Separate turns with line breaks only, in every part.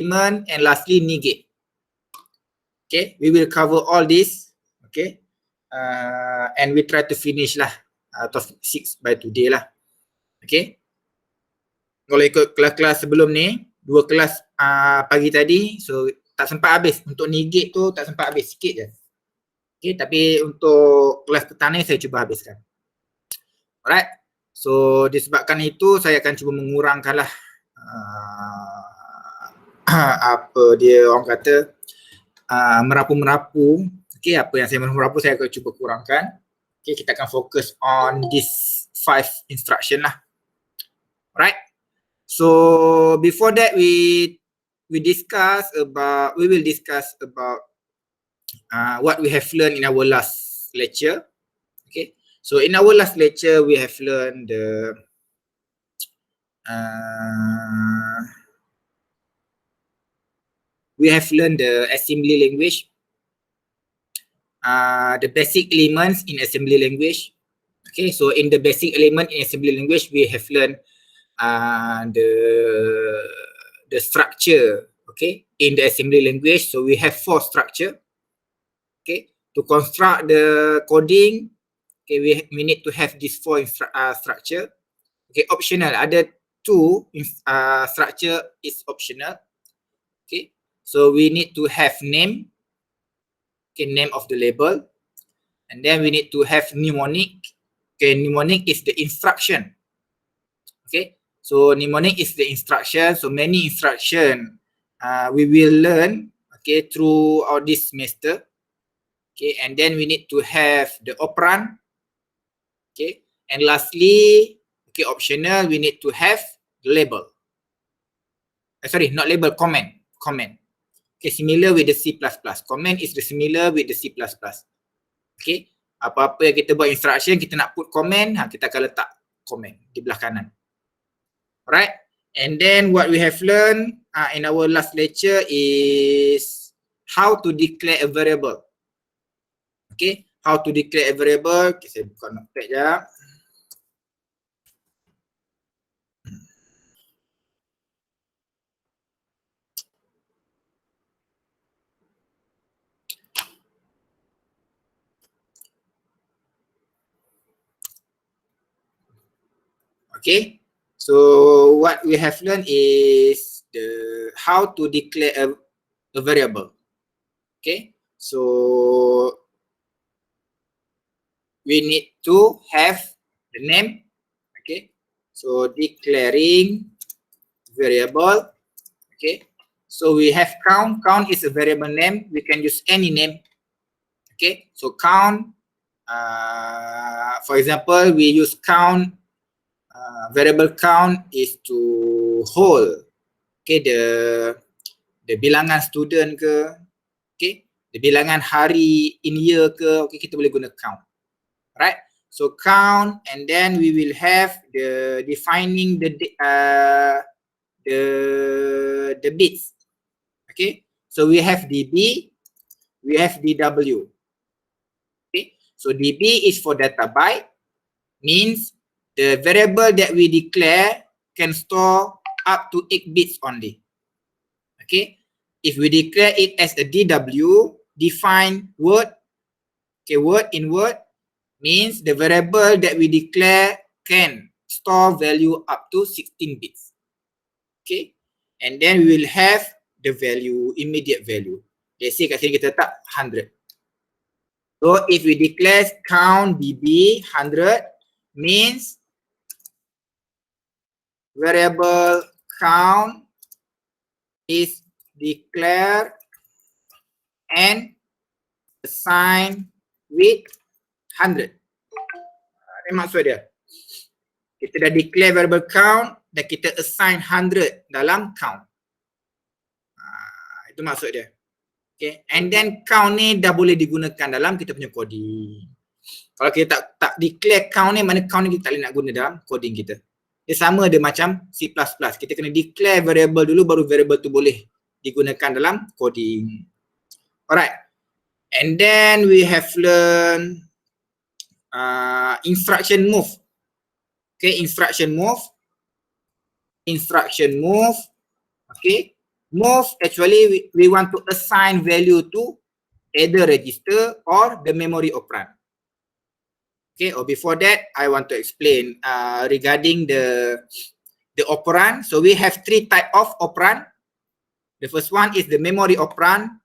element, and lastly negate. Okay, we will cover all this. Okay, and we try to finish lah out of 6 by today lah. Okay, kalau ikut kelas-kelas sebelum ni, 2 kelas pagi tadi, so tak sempat habis. Untuk negate tu tak sempat habis, sikit je. Okay, tapi untuk kelas petang ni saya cuba habiskan. Alright, so disebabkan itu saya akan cuba mengurangkanlah apa dia orang kata merapu-merapu. Okay, apa yang saya merapu saya akan cuba kurangkan. Okay, kita akan fokus on this 5 instruction lah. Alright, so before that we will discuss about what we have learned in our last lecture. Okay, so in our last lecture we have learned the assembly language, the basic elements in assembly language. Okay, so in the basic element in assembly language we have learned the structure, okay, in the assembly language. So we have 4 structure. Okay, to construct the coding, okay, we need to have these 4 structure. Okay, optional, other 2 structure is optional. Okay, so we need to have name, okay, name of the label, and then we need to have mnemonic. Okay, mnemonic is the instruction. Okay, so mnemonic is the instruction. So many instruction we will learn, okay, throughout this semester. Okay, and then we need to have the operand. Okay, and lastly, okay, optional, we need to have the label. Sorry, not label, comment. Okay, similar with the C++. Comment is the similar with the C++. Okay, apa-apa yang kita buat instruction, kita nak put comment, kita akan letak comment di belah kanan. Alright, and then what we have learned in our last lecture is how to declare a variable. Okay, how to declare a variable. Okay, saya buka notepad sekejap. Okay, so what we have learned is how to declare a variable. Okay, so we need to have the name. Okay, so declaring variable. Okay, so we have count. Count is a variable name. We can use any name. Okay, so count, for example, we use count. Variable count is to hold, okay, the bilangan student ke, okay, the bilangan hari in year ke, okay, kita boleh guna count. Right, so count, and then we will have the defining the bits. Okay, so we have db, we have dw. Okay, so db is for data byte, means the variable that we declare can store up to 8 bits only. Okay, if we declare it as a dw, define word, okay, word in word, means the variable that we declare can store value up to 16 bits. Okay, and then we will have the value, immediate value. Let's say kat sini kita letak 100. So if we declare count db 100, means variable count is declared and assigned with 100. Ini maksud dia. Kita dah declare variable count dan kita assign 100 dalam count. Itu maksud dia. Okay, and then count ni dah boleh digunakan dalam kita punya coding. Kalau kita tak declare count ni, mana count ni kita tak boleh nak guna dalam coding kita. Dia sama dia macam C++. Kita kena declare variable dulu, baru variable tu boleh digunakan dalam coding. Alright. And then we have learned instruction move. Okay, instruction move. Okay. Move, actually we want to assign value to either register or the memory operand. Okay, or before that, I want to explain regarding the operand. So we have three types of operand. The first one is the memory operand.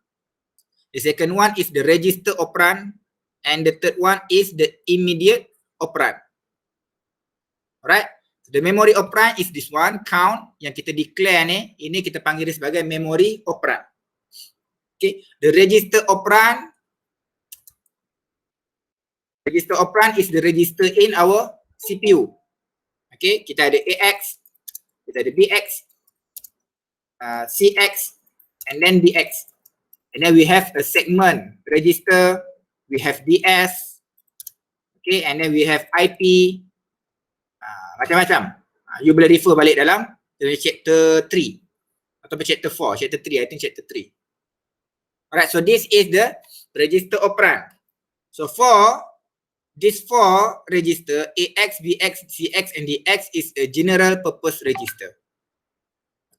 The second one is the register operand, and the third one is the immediate operand. Alright, the memory operand is this one, count, yang kita declare ni, ini kita panggil dia sebagai memory operand. Okay, the register operand is the register in our CPU. Okay, kita ada AX, kita ada BX, CX, and then DX. And then we have a segment register, we have DS, okay, and then we have IP, macam-macam. You boleh refer balik dalam chapter 3 atau chapter 4, chapter 3, I think chapter 3. Alright, so this is the register operand. So for this four register, AX, BX, CX, and DX is a general purpose register.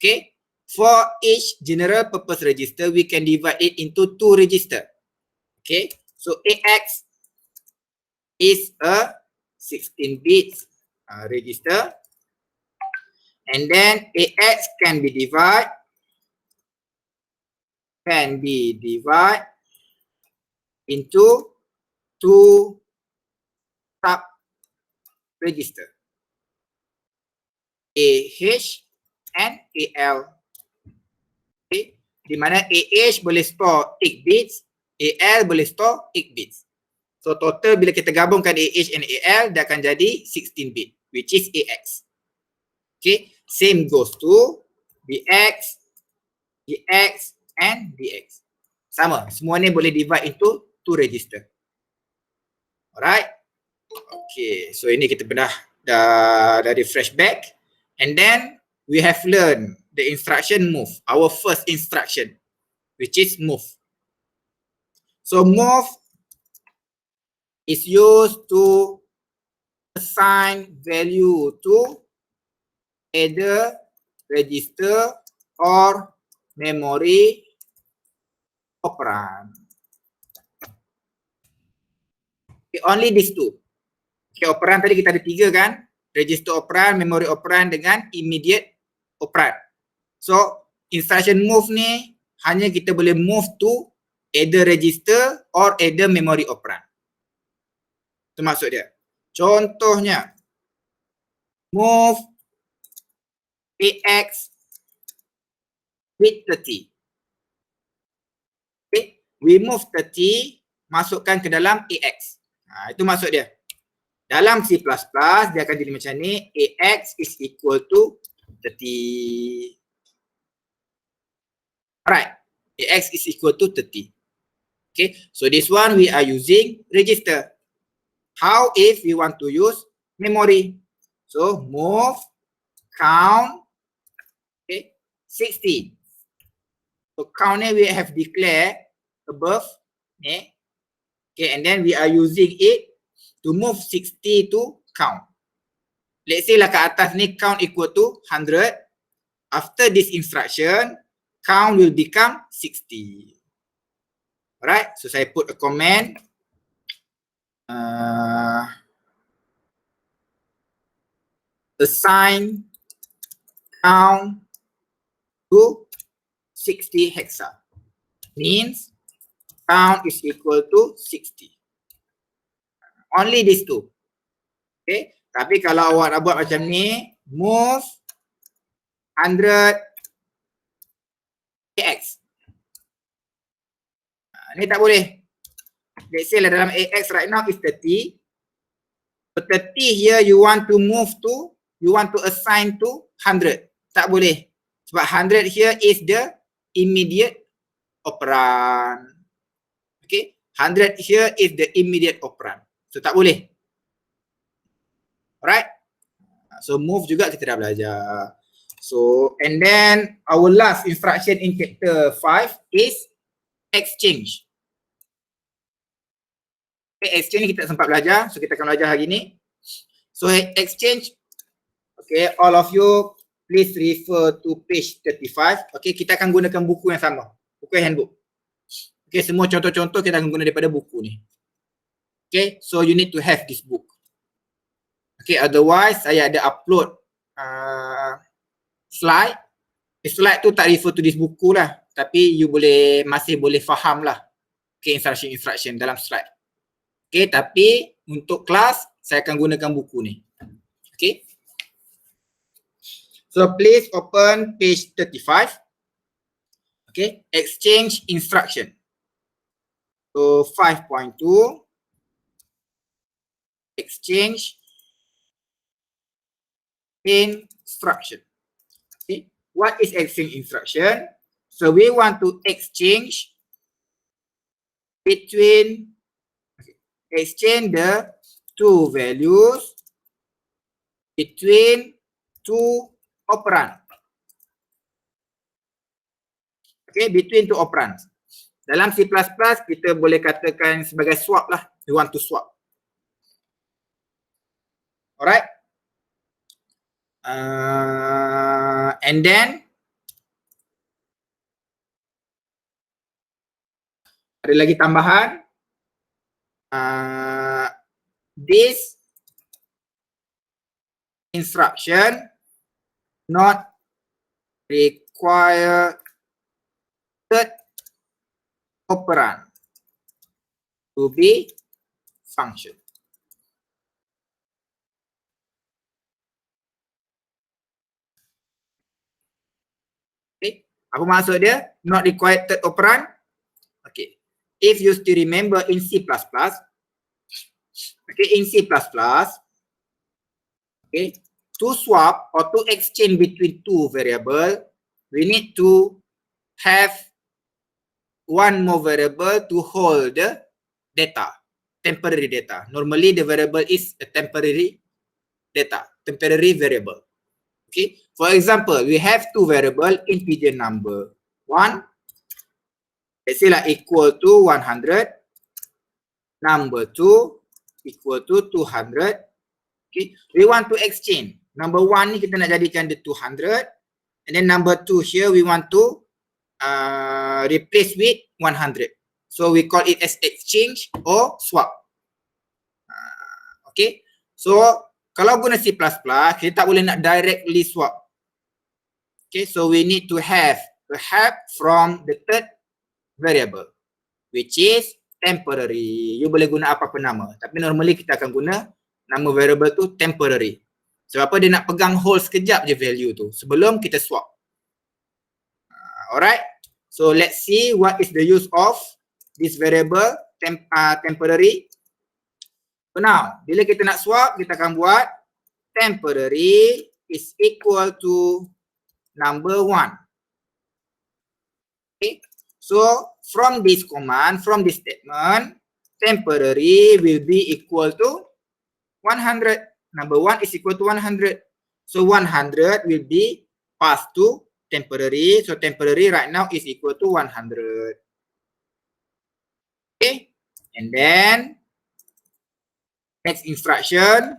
Okay. For each general purpose register, we can divide it into two registers. Okay, so AX is a 16 bits register, and then AX can be divided into two sub register, AH and AL. Okay. Di mana AH boleh store 8 bits, AL boleh store 8 bits. So total bila kita gabungkan AH and AL, dia akan jadi 16 bit, which is AX. Okay, same goes to BX, DX, and DX. Sama, semua ni boleh divide into two register. Alright. Okay, so ini kita pernah dah refresh back, and then we have learned the instruction move, our first instruction, which is move. So move is used to assign value to either register or memory operand. Okay, only these two. Okay, operand tadi kita ada tiga kan? Register operand, memory operand dengan immediate operand. So instruction move ni hanya kita boleh move to either register or either memory operand. Itu maksud dia. Contohnya, move AX with 30. Okay, we move 30, masukkan ke dalam AX. Itu maksud dia. Dalam C++, dia akan jadi macam ni, AX is equal to 30. Alright, AX is equal to 30. Okay, so this one we are using register. How if we want to use memory? So move, count, okay, 60. So count we have declared above, okay, and then we are using it to move 60 to count. Let's say lah kat atas ni count equal to 100. After this instruction, count will become 60. Alright, so saya put a comment. Assign count to 60 hexa. Means count is equal to 60. Only these two. Okay, tapi kalau awak nak buat macam ni, move 100 AX. Ni tak boleh. Let's say lah dalam AX right now is 30. So 30 here you want to move to, you want to assign to 100. Tak boleh. Sebab 100 here is the immediate operand. Okay, 100 here is the immediate operand. So tak boleh. Alright. So move juga kita dah belajar. So and then our last instruction in chapter 5 is exchange. Okay, exchange kita sempat belajar, so kita akan belajar hari ni. So exchange, okay, all of you please refer to page 35. Okay, kita akan gunakan buku yang sama, buku handbook. Okay, semua contoh-contoh kita akan guna daripada buku ni. Okay, so you need to have this book. Okay, otherwise saya ada upload slide. Slide tu tak refer to this buku lah, tapi you masih boleh faham lah. Okay, instruction dalam slide. Okay, tapi untuk kelas saya akan gunakan buku ni. Okay. So please open page 35. Okay, exchange instruction. So 5.2, exchange instruction. Okay, what is exchange instruction? So we want to exchange between, exchange the two values between two operand. Okay, between two operands. Dalam C++ kita boleh katakan sebagai swap lah. We want to swap. Alright. And then ada lagi tambahan. This instruction not require third operand to be function. Okay, apa maksud dia? Not required third operand. Okay, if you still remember in C++, okay, in C++, okay, to swap or to exchange between two variables, we need to have one more variable to hold the data, temporary data. Normally the variable is a temporary data, temporary variable. Okay, for example, we have two variable, integer number 1, let's say like equal to 100, number 2 equal to 200. Okay, we want to exchange. Number 1 ni kita nak jadikan the 200, and then number 2 here we want to replace with 100. So we call it as exchange or swap. Okay, so kalau guna C++, kita tak boleh nak directly swap. Okay, so we need to have the help from the third variable, which is temporary. You boleh guna apa-apa nama, tapi normally kita akan guna nama variable tu temporary. Sebab apa? Dia nak pegang hold sekejap je value tu sebelum kita swap. Alright, so let's see what is the use of this variable temporary. So now, bila kita nak swap, kita akan buat temporary is equal to number 1. Okay, so from this command, from this statement, temporary will be equal to 100. Number 1 is equal to 100. So 100 will be passed to temporary. So temporary right now is equal to 100. Okay, and then next instruction,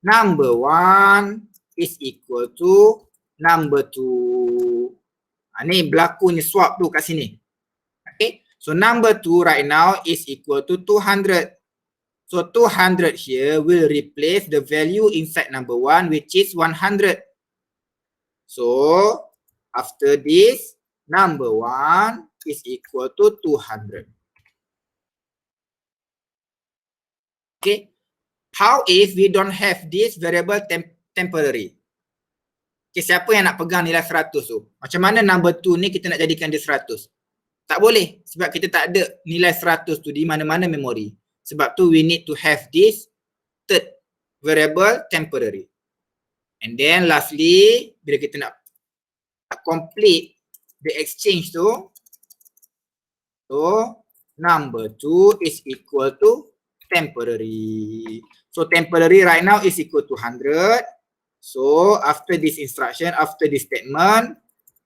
number 1 is equal to number 2. Ni berlakunya swap tu kat sini. Okay, so number 2 right now is equal to 200. So 200 here will replace the value inside number 1, which is 100. So after this, number 1 is equal to 200. Okay, how if we don't have this variable temporary? Okay, siapa yang nak pegang nilai 100 tu? Macam mana number 2 ni kita nak jadikan dia 100? Tak boleh, sebab kita tak ada nilai 100 tu di mana-mana memori. Sebab tu we need to have this third variable temporary. And then lastly, bila kita nak complete the exchange tu, so number 2 is equal to temporary. So temporary right now is equal to 100. So after this instruction, after this statement,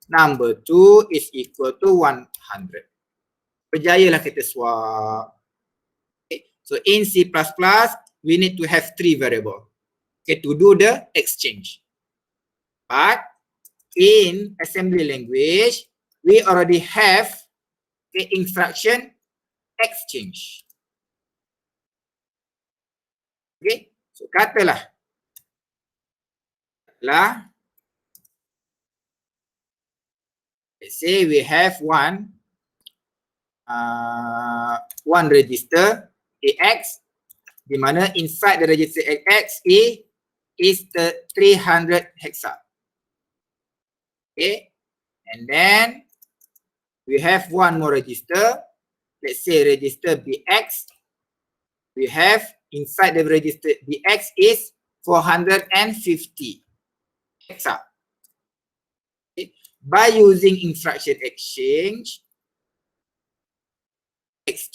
number 2 is equal to 100. Berjayalah kita swap. Okay. So in C++, we need to have 3 variables, okay, to do the exchange. But in assembly language, we already have the instruction exchange. Okay, so katalah let's say we have one register AX, di mana inside the register AX is the 300 hexa. Okay, and then we have one more register, let's say register BX. We have inside the register BX is 450 hexa. Okay. By using instruction exchange AX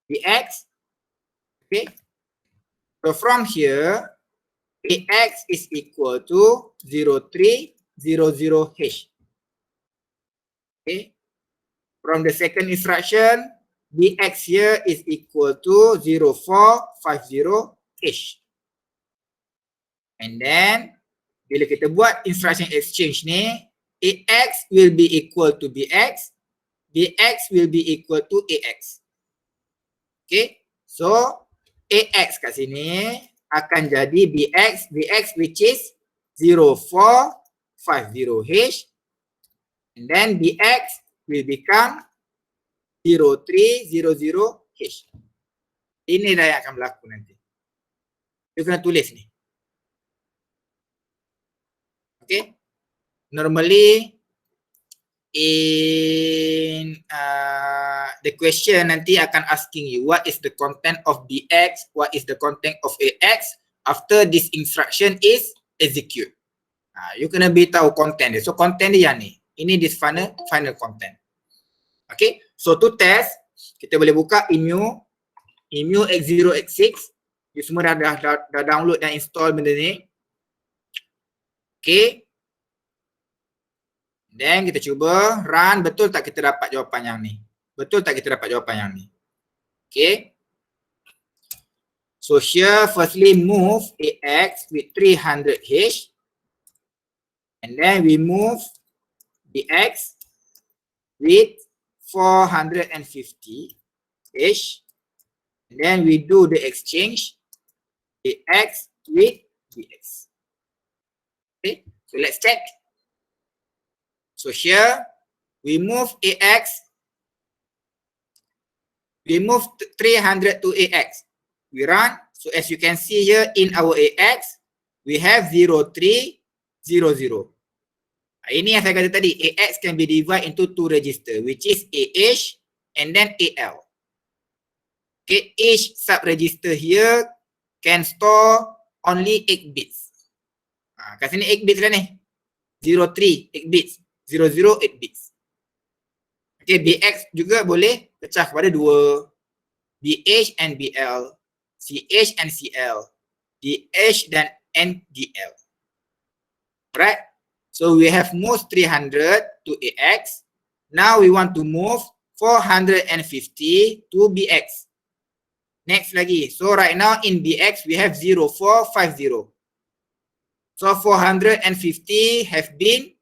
BX. Okay, so from here AX is equal to 0300H. Okay, from the second instruction BX here is equal to 0450H. And then bila kita buat instruction exchange ni, AX will be equal to BX, BX will be equal to AX. Okay, so AX kat sini akan jadi BX which is 0450H, and then BX will become 0300H. Inilah yang akan berlaku nanti. You kena tulis ni. Okay, normally in the question nanti akan asking you what is the content of BX, what is the content of AX after this instruction is execute. You kena beritahu content dia. So content dia yang ni. Ini this final content. Okay, so to test kita boleh buka emu X0 X6. You semua dah download dan install benda ni. Okay, then kita cuba run, betul tak kita dapat jawapan yang ni? Betul tak kita dapat jawapan yang ni? Okay, so here firstly move AX with 300H, and then we move BX with 450H, and then we do the exchange AX with BX. Okay, so let's check. So here we move AX, we move 300 to AX. We run. So as you can see here in our AX, we have 0300. Ini yang saya kata tadi, AX can be divided into two register, which is AH and then AL. Okay, each sub-register here can store only 8 bits. Kat sini 8 bits lah ni. 03, 8 bits. 00, 8 bits. Okay, BX juga boleh pecah kepada 2. BH and BL. CH and CL. DH dan NDL. Right? So we have moved 300 to AX. Now we want to move 450 to BX. Next lagi. So right now in BX we have 0450. So 450 have been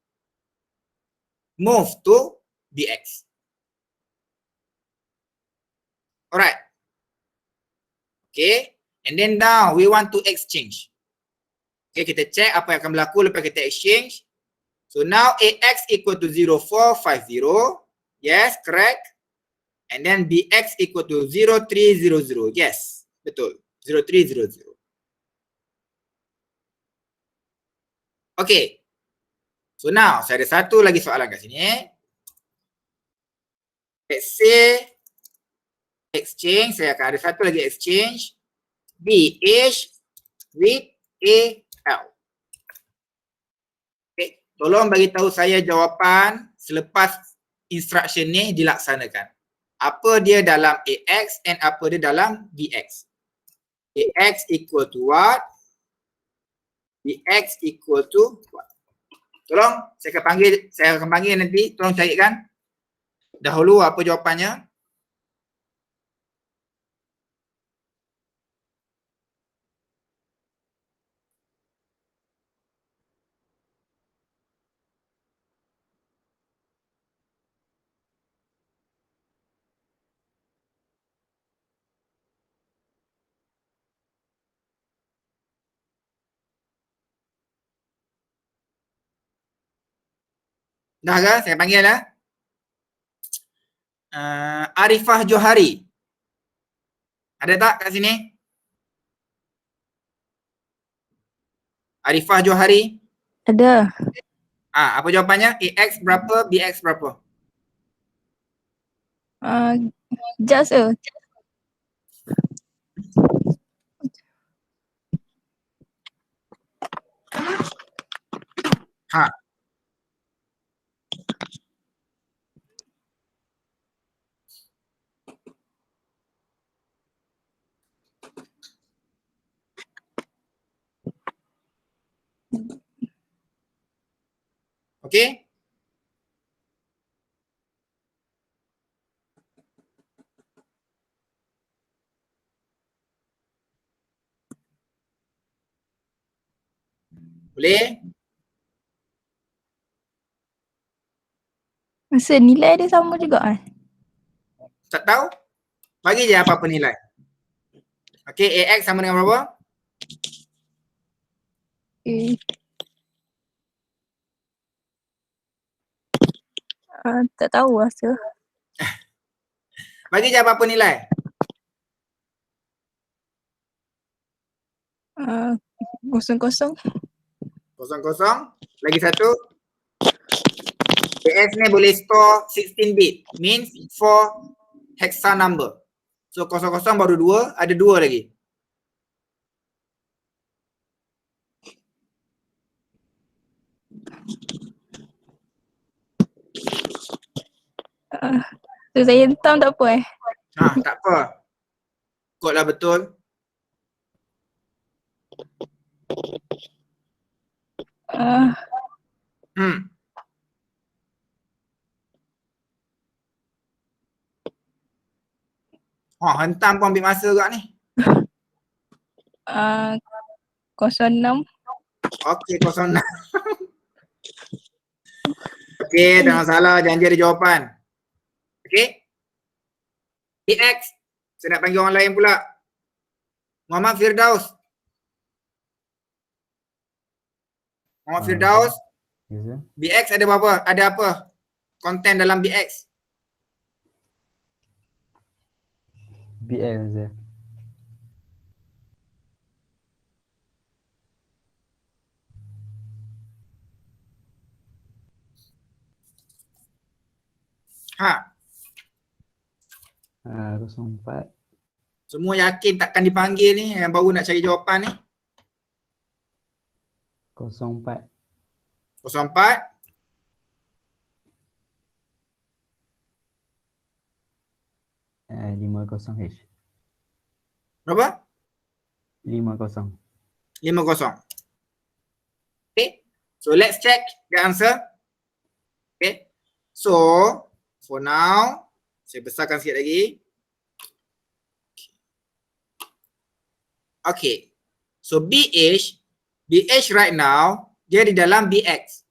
moved to BX. Alright. Okay. And then now we want to exchange. Okay, kita check apa yang akan berlaku lepas kita exchange. So now AX equal to 0450. Yes, correct. And then BX equal to 0300. Yes, betul. 0300. Okay. So now saya ada satu lagi soalan kat sini. Let's say exchange, saya akan ada satu lagi exchange BH with AL. Okay, tolong bagi tahu saya jawapan selepas instruction ni dilaksanakan. Apa dia dalam AX and apa dia dalam BX. AX equal to what? BX equal to what? Tolong saya akan panggil nanti, tolong carikan dahulu apa jawapannya. Dah ke? Saya panggil lah. Arifah Johari. Ada tak kat sini? Arifah Johari.
Ada.
Apa jawapannya? AX berapa? BX berapa?
Just
Ha. Okey? Boleh?
Masa nilai dia sama juga kan?
Tak tahu? Bagi je apa-apa nilai. Okey, AX sama dengan berapa?
Tak tahu rasa.
Bagi je apa-apa nilai.
Kosong-kosong.
Kosong-kosong. Lagi satu. AX ni boleh store 16 bit. Means 4 hexa number. So kosong-kosong baru 2, ada 2 lagi.
So saya hentam tak apa
Tak apa. Kod lah betul. Hentam pun ambil masa juga ni.
06.
Okey, 06. Okey, tak masalah. Janji ada jawapan. Okey. BX. Saya nak panggil orang lain pula. Muhammad Firdaus. Muhammad Firdaus.
Yes,
BX ada berapa? Ada apa? Konten dalam BX.
BL je.
Ha.
04.
Semua yakin takkan dipanggil ni yang baru nak cari jawapan ni.
04.
04.
Uh, 50H.
Berapa?
50.
50. Okay. So let's check the answer. Okay. So for now, saya besarkan sikit lagi. Okay. So BH right now, dia di dalam BX.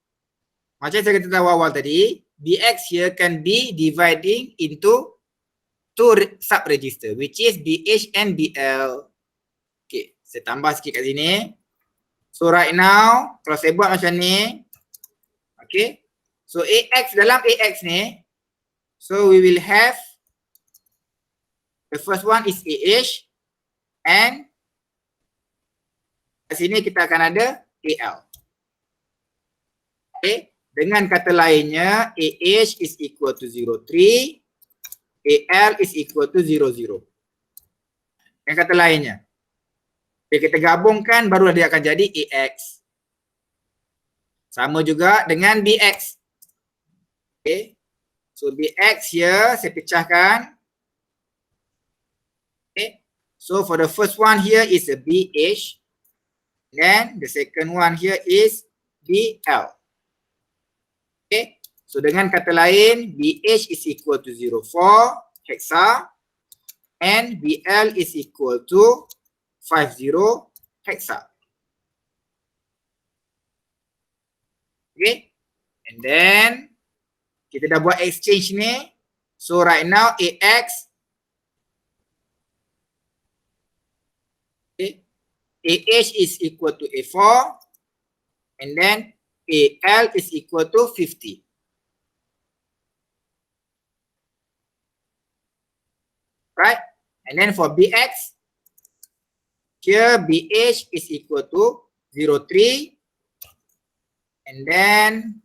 Macam saya kata awal tadi, BX here can be dividing into two sub-register, which is BH and BL. Okay, saya tambah sikit kat sini. So right now, kalau saya buat macam ni, okay. So AX dalam AX ni, so we will have, the first one is AH, and kat sini kita akan ada AL. Okay, dengan kata lainnya, AH is equal to 03, AL is equal to 00. Dengan kata lainnya, bila kita gabungkan baru dia akan jadi AX. Sama juga dengan BX. Okay. So BX here saya pecahkan. Okay. So for the first one here is a BH. Then the second one here is BL. Okay. So dengan kata lain, BH is equal to 04 hexa and BL is equal to 50 hexa. Okay. And then kita dah buat exchange ni. So right now AX, okay, AH is equal to A4 and then AL is equal to 50. right? And then for BX, here BH is equal to 03, and then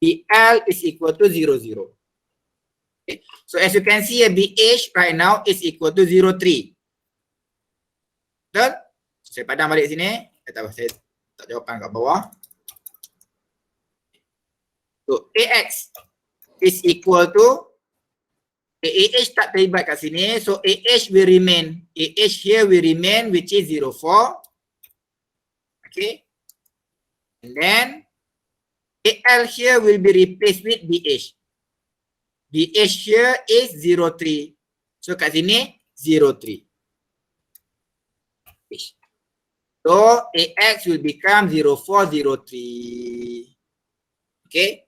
BL is equal to 00. Okay. So as you can see, BH right now is equal to 03. Betul? Saya padam balik sini. Saya tak jawapan kat bawah. So AX is equal to AH tak terlibat kat sini. So AH will remain. AH here will remain, which is 04. Okay. And then AL here will be replaced with BH. BH here is 03. So kat sini 03. So AX will become 0403. Okay.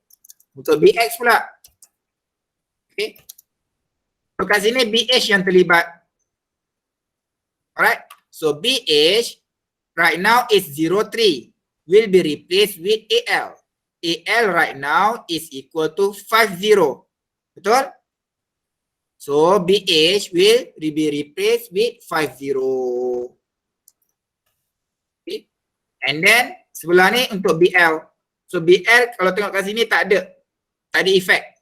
Untuk BX pula. Okay. So kat sini BH yang terlibat. Alright. So BH right now is 03. Will be replaced with AL. AL right now is equal to 50. Betul? So BH will be replaced with 50. Okay. And then sebelah ni untuk BL. So BL kalau tengok kat sini tak ada efek.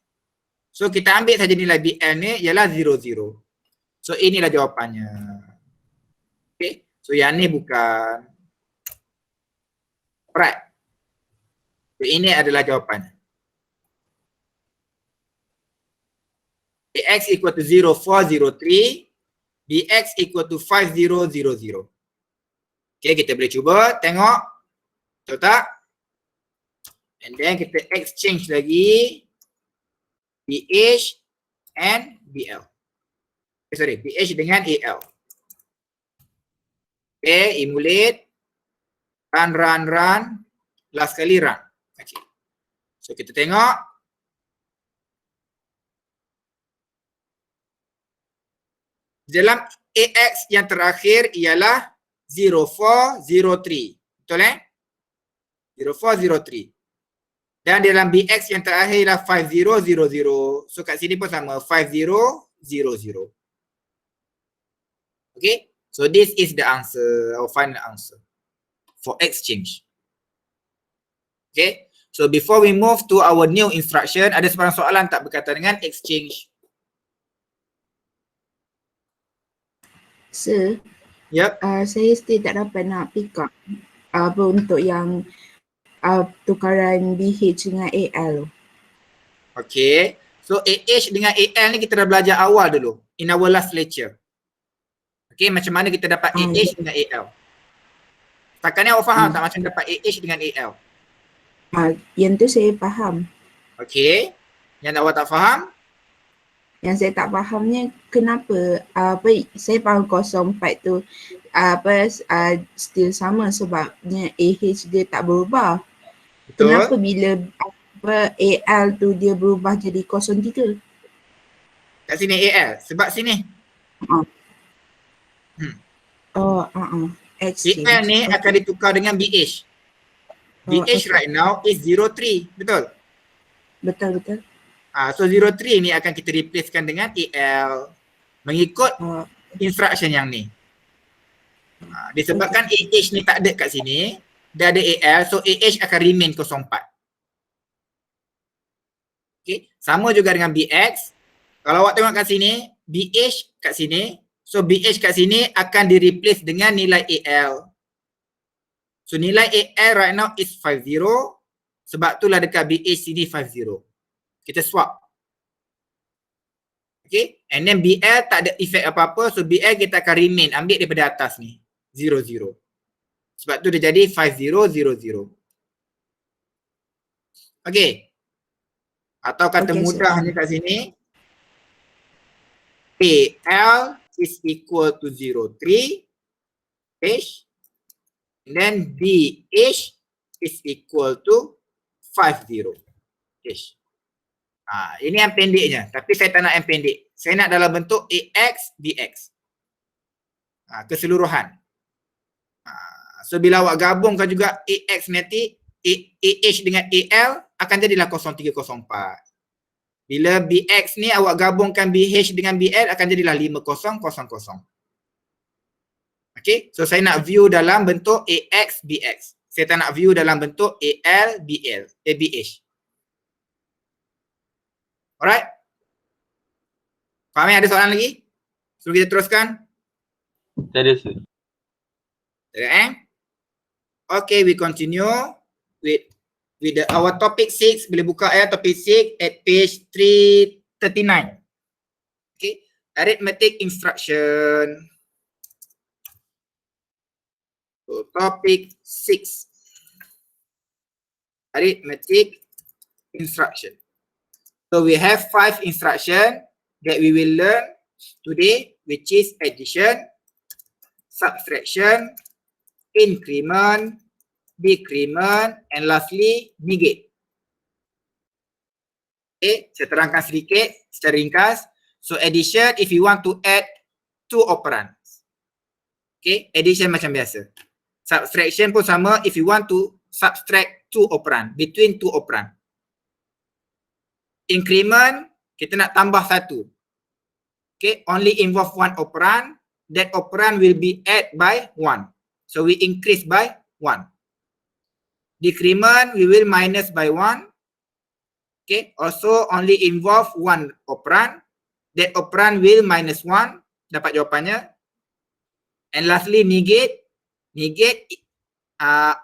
So kita ambil saja nilai BL ni ialah 00. So inilah jawapannya. Okay. So yang ni bukan. Alright. So ini adalah jawapannya. AX equal to 0403, BX equal to 5000. Okay, kita boleh cuba tengok. Betul tak? And then kita exchange lagi BH and BL. Sorry, BH dengan AL. Okay, emulate. Run. Last kali run. Okay. So kita tengok. Dalam AX yang terakhir ialah 0403. Betul 0403. Dan dalam BX yang terakhir ialah 5000. So kat sini pun sama 5000. Okay. So this is the answer, our final answer for exchange. Okay. So before we move to our new instruction, ada sebarang soalan tak berkaitan dengan exchange?
Sir,
Yep.
saya still tak dapat nak pick up apa untuk yang tukaran BH dengan AL.
Okay. So AH dengan AL ni kita dah belajar awal dulu in our last lecture. Okay, macam mana kita dapat AH dengan AL. Setakat ni awak faham tak macam dapat AH dengan AL?
Yang tu saya faham.
Okay. Yang awak tak faham?
Yang saya tak fahamnya kenapa saya faham 04 tu still sama sebabnya AH dia tak berubah.
Betul.
Kenapa bila AL tu dia berubah jadi 03?
Kat sini AL. Sebab sini.
Exchange.
AL ni akan ditukar dengan BH. BH right now is 03. Betul?
Betul.
So 03 ni akan kita replacekan dengan AL mengikut instruction yang ni. Disebabkan AH ni tak ada kat sini, dah ada AL, so AH akan remain 04. Okay, sama juga dengan BX. Kalau awak tengok kat sini, BH kat sini, so BH kat sini akan di-replace dengan nilai AL. So nilai AL right now is 50, sebab itulah dekat BH sini 50. Kita swap. Okay, and then BL tak ada efek apa-apa, so BL kita akan remain, ambil daripada atas ni, 00. Sebab tu dia jadi 5000. Okay. Atau kata mudahnya kat sini, AL is equal to 03 H, and then BH is equal to 50 H. Ini yang pendeknya, tapi saya tak nak yang pendek. Saya nak dalam bentuk AX, BX. Keseluruhan. So bila awak gabungkan juga AX nanti, AH dengan AL akan jadilah 0304. Bila BX ni awak gabungkan BH dengan BL akan jadilah 5000. Okay, so saya nak view dalam bentuk AX, BX. Saya tak nak view dalam bentuk AL, BL, BH. Alright? Faham ya? Ada soalan lagi? So kita teruskan.
Tak ada, sir.
Okay, we continue with our topic 6. Boleh buka ya topic 6 at page 339. Okay, arithmetic instruction. So topic 6, arithmetic instruction. So we have 5 instruction that we will learn today, which is addition, subtraction, increment, decrement, and lastly negate. Okay, saya terangkan sedikit secara ringkas. So addition, if you want to add 2 operands. Okay, addition macam biasa. Subtraction pun sama, if you want to subtract 2 operand, between 2 operand. Increment, kita nak tambah 1. Okay, only involve 1 operand. That operand will be add by 1. So we increase by 1. Decrement, we will minus by 1. Okay, also only involve 1 operand. That operand will minus 1. Dapat jawapannya. And lastly, negate. Negate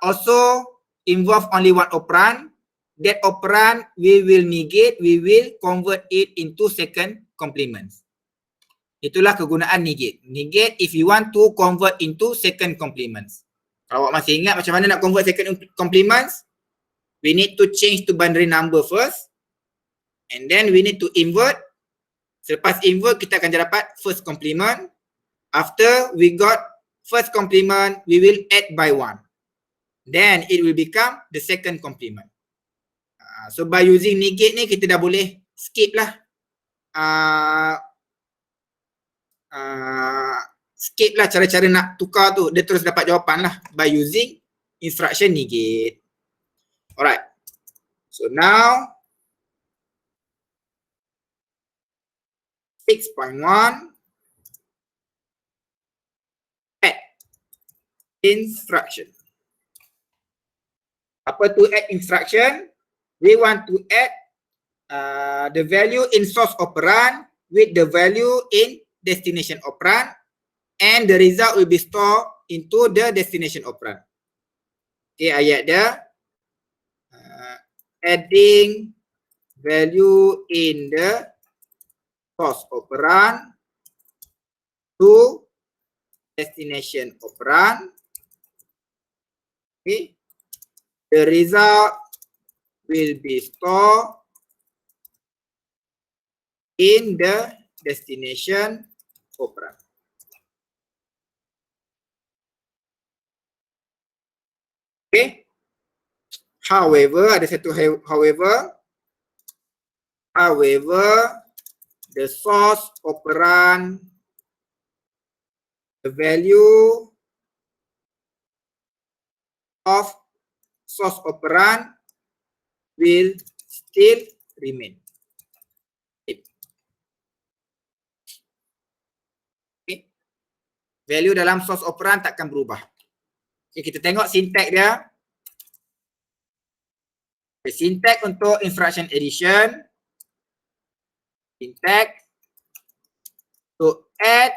also involve only 1 operand. That operand we will negate, we will convert it into second complements. Itulah kegunaan negate. Negate if you want to convert into second complements. Kalau awak masih ingat macam mana nak convert second complements, we need to change to binary number first. And then we need to invert. Selepas invert, kita akan dapat first complement. After we got first complement, we will add by 1. Then it will become the second complement. So by using negate ni, kita dah boleh skip lah. Skip lah cara-cara nak tukar tu. Dia terus dapat jawapan lah by using instruction negate. Alright. So now 6.1, add instruction. Apa tu add instruction? We want to add the value in source operand with the value in destination operand, and the result will be stored into the destination operand. Okay, ayat dia. Adding value in the source operand to destination operand. Okay. The result will be stored in the destination operand. Okay. However, ada satu however, the source operand, the value of source operand will still remain. Okay. Value dalam source operand takkan berubah. Okay, kita tengok syntax dia. Okay, syntax untuk instruction addition. Syntax to add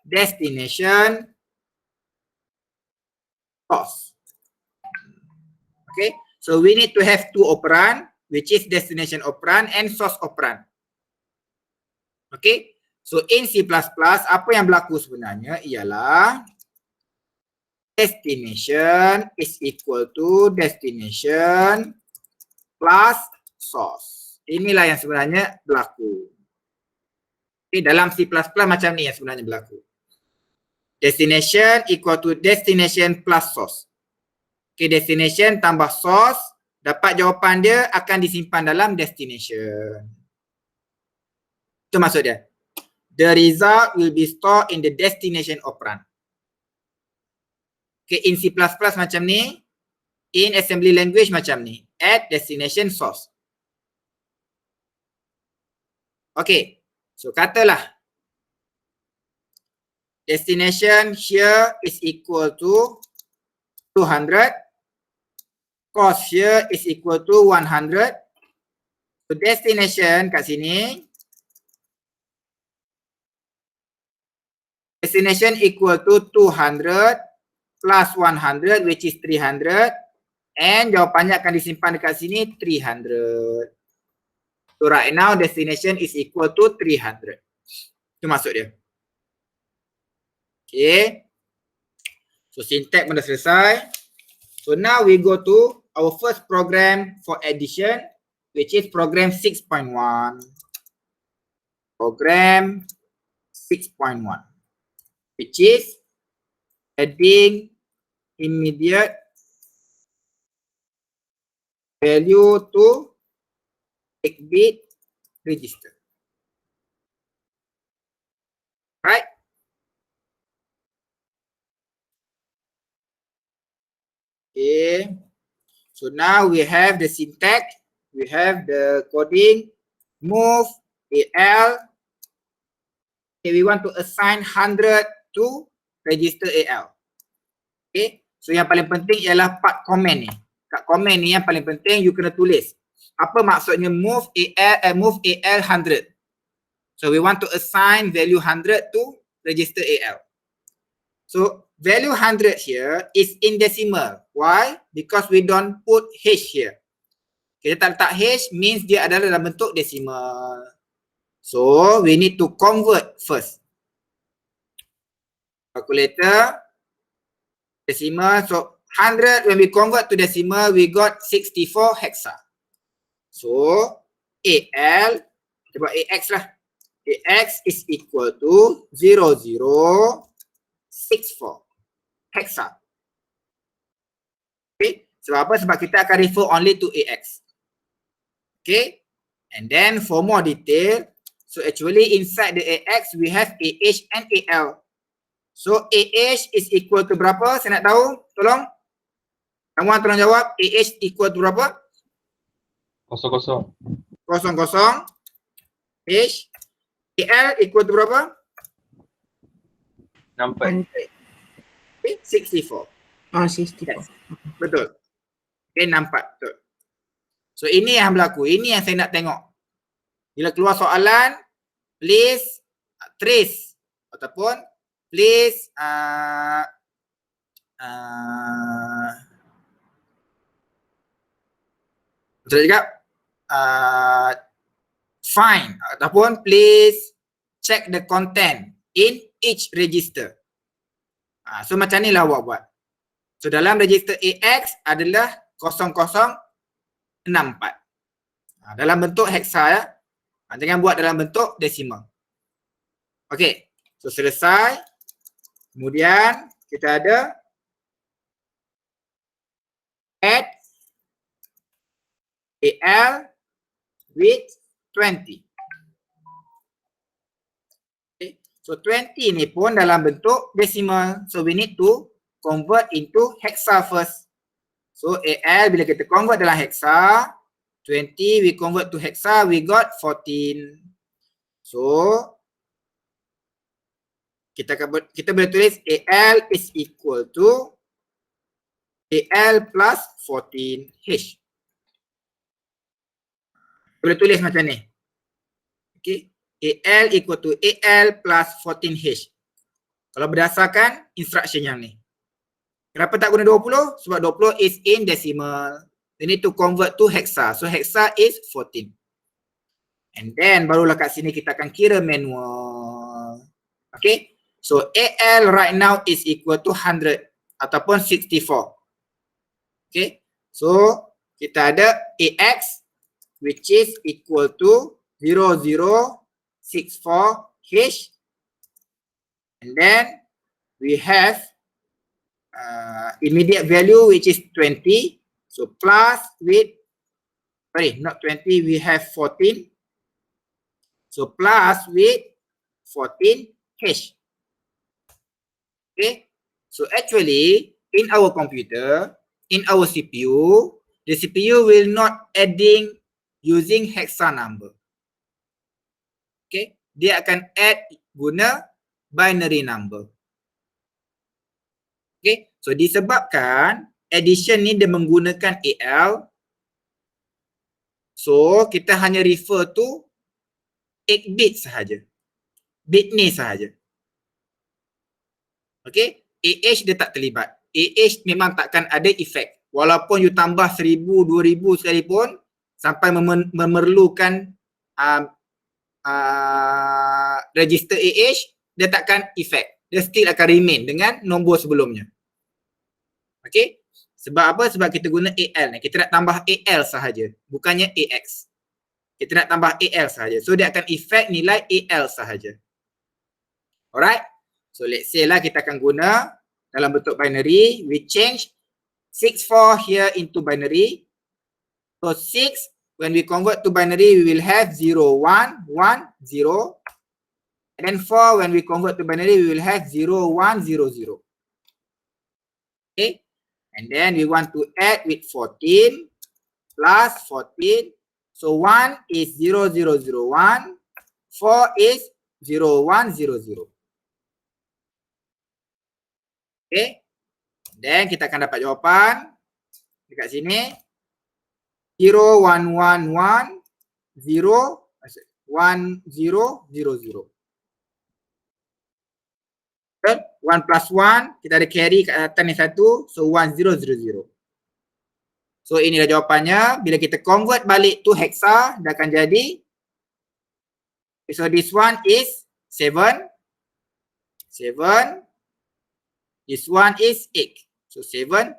destination source. Okay, so we need to have 2 operand, which is destination operand and source operand. Okay, so in C++, apa yang berlaku sebenarnya ialah destination is equal to destination plus source. Inilah yang sebenarnya berlaku. Okay, dalam C++ macam ni yang sebenarnya berlaku. Destination equal to destination plus source. Okay, destination tambah source, dapat jawapan dia akan disimpan dalam destination. Itu maksud dia. The result will be stored in the destination operand. Okay, in C++ macam ni. in assembly language macam ni. At destination source. Okay. So katalah destination here is equal to 200. Cost here is equal to 100. So destination kat sini. Destination equal to 200 plus 100 which is 300. And jawapannya akan disimpan dekat sini 300. So right now destination is equal to 300. Itu maksud dia. Okay. So syntax pun dah selesai. So now we go to our first program for addition, which is program 6.1. Program 6.1, which is adding immediate value to 8-bit register. Right? Okay. So now we have the syntax, we have the coding, move AL. Okay, we want to assign 100 to register AL. Okay. So yang paling penting ialah part comment ni. Kat comment ni yang paling penting you kena tulis. Apa maksudnya move AL 100. So we want to assign value 100 to register AL. So value 100 here is in decimal. Why? Because we don't put H here. Kita tak letak H means dia adalah dalam bentuk decimal. So we need to convert first. Calculator, decimal. So 100 when we convert to decimal we got 64 hexa. So AL, kita buat AX lah. AX is equal to 0064 hexa. Okay, sebab apa? Sebab kita akan refer only to AX. Okay, and then for more detail, so actually inside the AX we have AH and AL. So AH is equal to berapa? Saya nak tahu, tolong. Kamu tolong jawab, AH equal to berapa?
00.
00. H. AL equal to berapa?
64.
Okay, 64.
Oh, 64.
Yes. Betul. Okay, nampak betul. So ini yang berlaku. Ini yang saya nak tengok. Bila keluar soalan, please trace ataupun please betul juga, find ataupun please check the content in each register. So macam ni lah awak buat. So dalam register AX adalah 0064. Dalam bentuk hexa ya. Jangan buat dalam bentuk decimal. Okay. So selesai. Kemudian kita ada add AL with 20. Okay. So 20 ni pun dalam bentuk decimal. So we need to convert into hexa first. So AL bila kita convert dalam hexa, 20 we convert to hexa, we got 14. So kita boleh tulis AL is equal to AL plus 14H. Boleh tulis macam ni. Okay. AL equal to AL plus 14H. Kalau berdasarkan instruction yang ni. Kenapa tak guna 20? Sebab 20 is in decimal. We need to convert to hexa. So hexa is 14. And then barulah kat sini kita akan kira manual. Okay. So AL right now is equal to 100 ataupun 64. Okay. So kita ada AX which is equal to 0064H. And then we have immediate value which is 20. So plus with, sorry, not 20, we have 14. So plus with 14H. Okay. So actually in our computer, in our CPU, the CPU will not adding using hexa number. Okay, dia akan add guna binary number. Okay, so disebabkan addition ni dia menggunakan AL, so kita hanya refer to 8 bit sahaja. Bit ni sahaja. Okay, AH dia tak terlibat. AH memang takkan ada efek. Walaupun you tambah 1000, 2000 sekalipun, sampai memerlukan register AH, dia takkan efek. Dia still akan remain dengan nombor sebelumnya. Okay, sebab apa? Sebab kita guna AL ni. Kita nak tambah AL sahaja, bukannya AX. Kita nak tambah AL sahaja. So dia akan efek nilai AL sahaja. Alright. So let's say lah kita akan guna dalam bentuk binary. We change 64 here into binary. So 6, when we convert to binary, we will have 0, 1, 1, 0. And then 4, when we convert to binary, we will have 0, 1, 0, 0. Okay. And then we want to add with 14 plus 14. So 1 is 0, 0, 0, 1. 4 is 0, 1, 0, 0. Okay. Then kita akan dapat jawapan dekat sini. 0, 1, 1, 1, 0, 1, 0, 0, 0. 1 plus 1, kita ada carry kat atas ni 1, so 1, 0, 0, 0. So inilah jawapannya. Bila kita convert balik to hexa, dia akan jadi, so this one is 7, 7, this one is 8. So 7,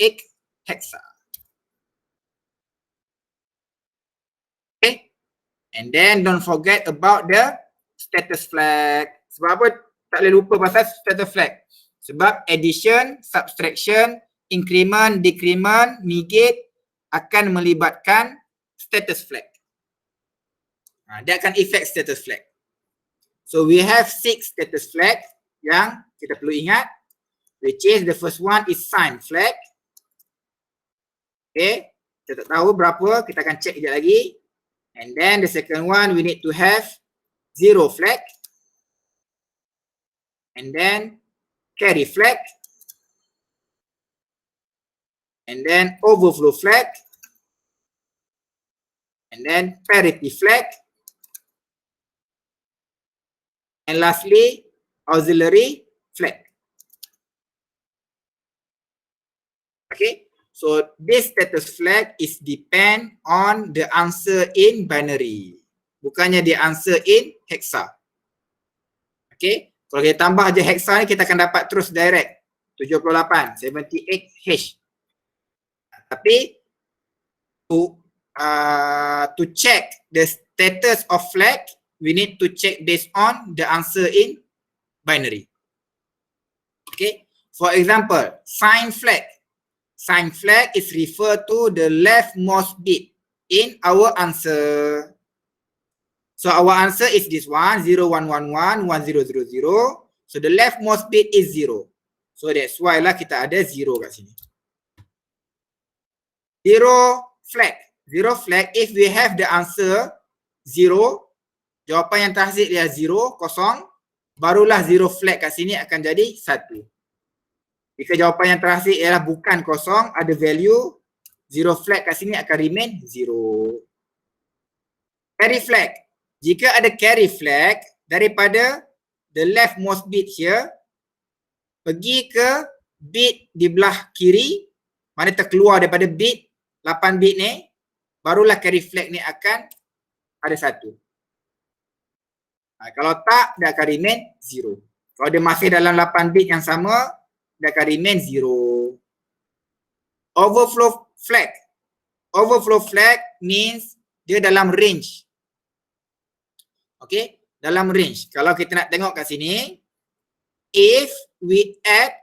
8 hexa. Okay, and then don't forget about the status flag. Sebab apa tak boleh lupa pasal status flag? Sebab addition, subtraction, increment, decrement, negate akan melibatkan status flag. Dia akan effect status flag. So we have 6 status flag yang kita perlu ingat, which is the first one is sign flag. Okay, kita tak tahu berapa, kita akan check sekejap lagi. And then the second one, we need to have zero flag. And then carry flag. And then overflow flag. And then parity flag. And lastly, auxiliary flag. Okay, so this status flag is depend on the answer in binary. Bukannya dia answer in hexa. Okay, kalau kita tambah je hexa ni, kita akan dapat terus direct 78, 78H. Tapi to check the status of flag, we need to check based on the answer in binary. Okay, for example, sign flag. Sign flag is referred to the leftmost bit in our answer. So our answer is this one, 0111 1000. So the leftmost bit is 0. So that's why lah kita ada 0 kat sini. Zero flag. Zero flag, if we have the answer 0, jawapan yang terhasil dia 0, kosong, barulah 0 flag kat sini akan jadi 1. Jika jawapan yang terhasil ialah bukan kosong, ada value, 0 flag kat sini akan remain 0. Carry flag. Jika ada carry flag, daripada the leftmost bit here, pergi ke bit di belah kiri, mana terkeluar daripada bit 8 bit ni, barulah carry flag ni akan ada 1. Kalau tak, dia akan remain 0. Kalau dia masih dalam 8 bit yang sama, dia akan remain 0. Overflow flag. Overflow flag means dia dalam range. Okay, dalam range. Kalau kita nak tengok kat sini, if we add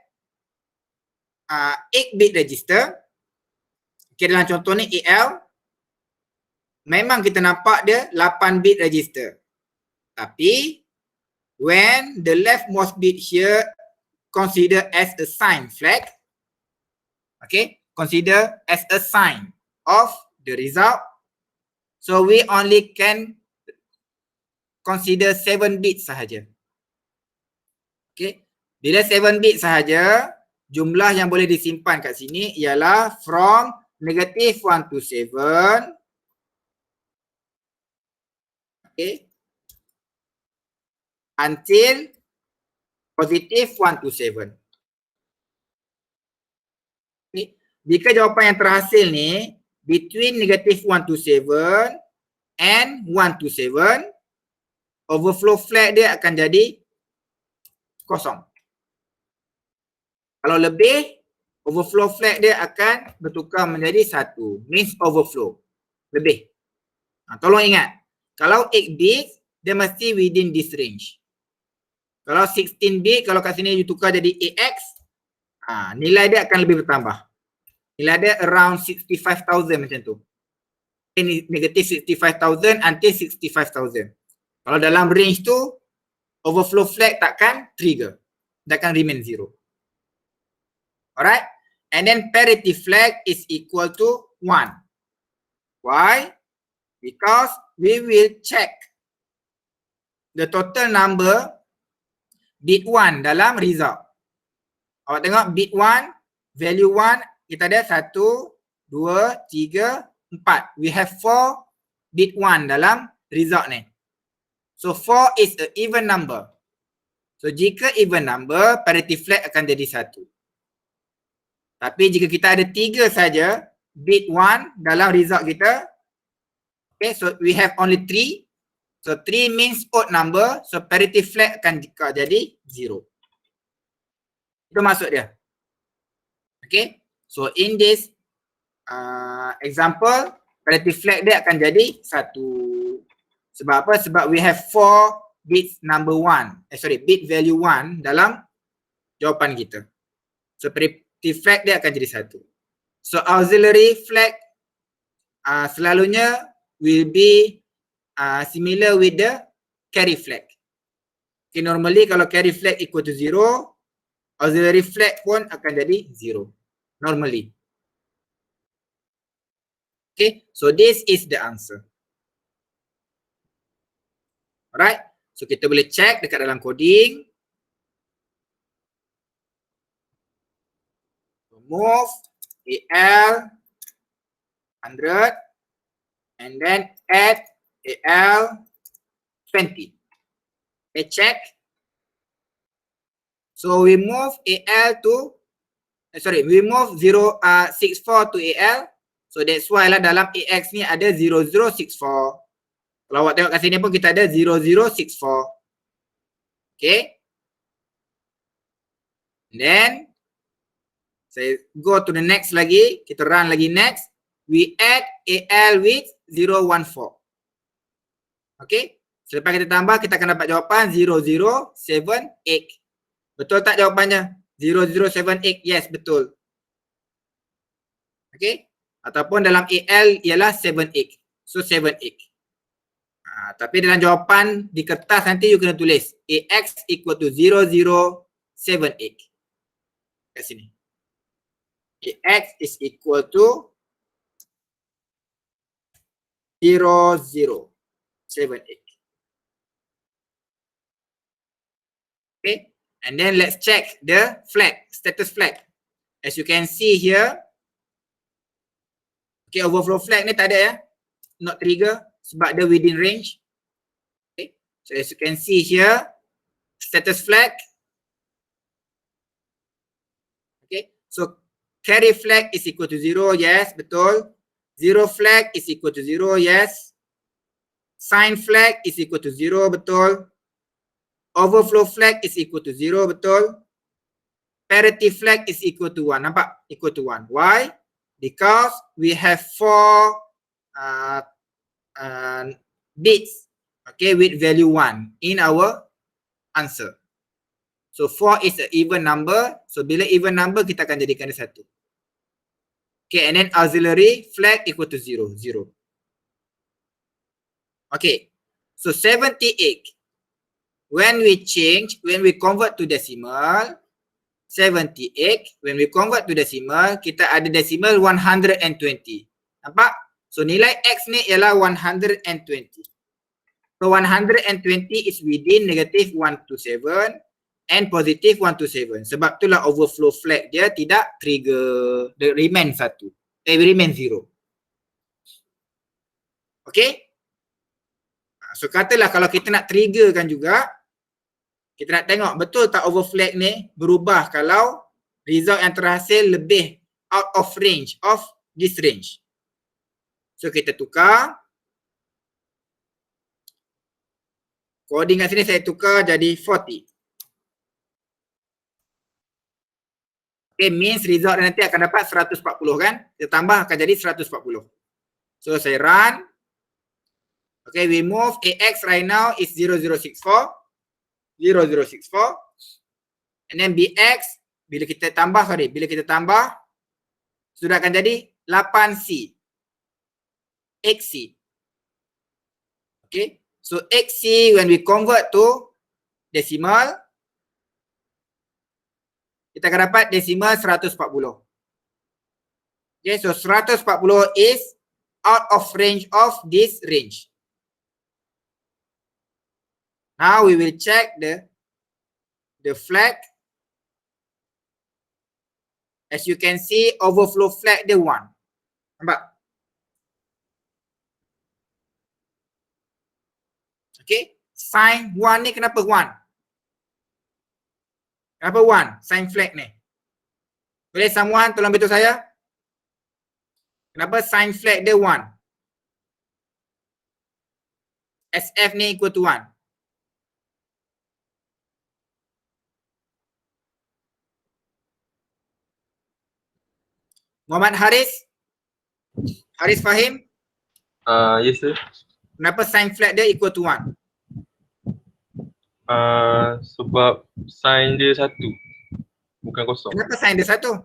8 bit register, okay, dalam contoh ni AL, memang kita nampak dia 8 bit register. Tapi when the leftmost bit here consider as a sign flag, Okay, consider as a sign of the result. So we only can consider 7 bits sahaja. Okay, bila 7 bits sahaja, jumlah yang boleh disimpan kat sini ialah from -1 to 7. Okay, until +1 to 7. Okay. Jika jawapan yang terhasil ni between -1 to 7 and 1 to 7, overflow flag dia akan jadi kosong. Kalau lebih, overflow flag dia akan bertukar menjadi 1, means overflow, lebih. Tolong ingat, kalau 8 bit, dia mesti within this range. Kalau 16 bit, kalau kat sini you tukar jadi AX, nilai dia akan lebih bertambah. Nilai dia around 65,000 macam tu. Negative 65,000 until 65,000. Kalau dalam range tu, overflow flag takkan trigger. Dia akan remain 0. Alright? And then parity flag is equal to 1. Why? Because we will check the total number bit 1 dalam result. Awak tengok bit 1, value 1, kita ada 1, 2, 3, 4. We have 4 bit 1 dalam result ni. So 4 is an even number. So jika even number, parity flag akan jadi 1. Tapi jika kita ada 3 saja bit 1 dalam result kita, okay, so we have only 3. So 3 means odd number, so parity flag akan jadi 0. Itu maksud dia. Okay, so in this example, parity flag dia akan jadi 1. Sebab apa? Sebab we have 4 bits number 1, bit value 1 dalam jawapan kita. So parity flag dia akan jadi 1. So auxiliary flag selalunya will be similar with the carry flag. Okay, normally kalau carry flag equal to 0, auxiliary flag pun akan jadi 0. Normally. Okay, so this is the answer. Alright, so kita boleh check dekat dalam coding. Move AL 100 and then add AL 20. Okay, check. So we move AL to we move 64 to AL. So that's why lah dalam AX ni ada 0064. Kalau awak tengok kat sini pun kita ada 0064. Okay. And then saya go to the next lagi. Kita run lagi next. We add AL with 014. Okay. Selepas kita tambah, kita akan dapat jawapan 0078. Betul tak jawapannya? 0078. Yes, betul. Okay. Ataupun dalam AL ialah 78. So 78. Tapi dalam jawapan di kertas nanti you kena tulis AX equal to 0078. Kat sini. AX is equal to 0078. Okay. And then let's check the flag, status flag. As you can see here. Okay, overflow flag ni tak ada ya. Not trigger sebab dia within range. Okay. So as you can see here, status flag. Okay. So carry flag is equal to 0. Yes, betul. Zero flag is equal to 0. Yes. Sign flag is equal to 0. Betul. Overflow flag is equal to 0. Betul. Parity flag is equal to 1. Nampak? Equal to 1. Why? Because we have 4 bits, okay, with value 1 in our answer. So 4 is an even number. So bila even number, kita akan jadikan dia 1. Okay, and then auxiliary flag equal to 0. 0. Okay, so 78. When we convert to decimal, 78. When we convert to decimal, kita ada decimal 120. Nampak? So nilai X ni ialah 120. So 120 is within negative 127 and positive 127. Sebab itulah overflow flag dia tidak trigger, dia remain 1. Remain 0. Okay? So katalah kalau kita nak triggerkan juga, kita nak tengok betul tak overflag ni berubah kalau result yang terhasil lebih out of range of this range. So kita tukar. Coding kat sini saya tukar jadi 40. Okay, means result nanti akan dapat 140 kan? Kita tambah akan jadi 140. So saya run. Okay, we move AX right now is 0064. 0064. And then BX, bila kita tambah, sudah akan jadi 8C. XC. Okay, so XC when we convert to decimal, kita akan dapat decimal 140. Okay, so 140 is out of range of this range. Now we will check the flag. As you can see, overflow flag dia 1. Nampak? Okay, sign 1 ni kenapa 1? Kenapa 1? Sign flag ni. Boleh someone tolong beritahu saya? Kenapa sign flag dia 1? SF ni equal to 1. Muhammad Haris? Haris Fahim?
Yes sir.
Kenapa sign flag dia equal to 1?
Sebab sign dia 1. Bukan kosong.
Kenapa sign dia 1?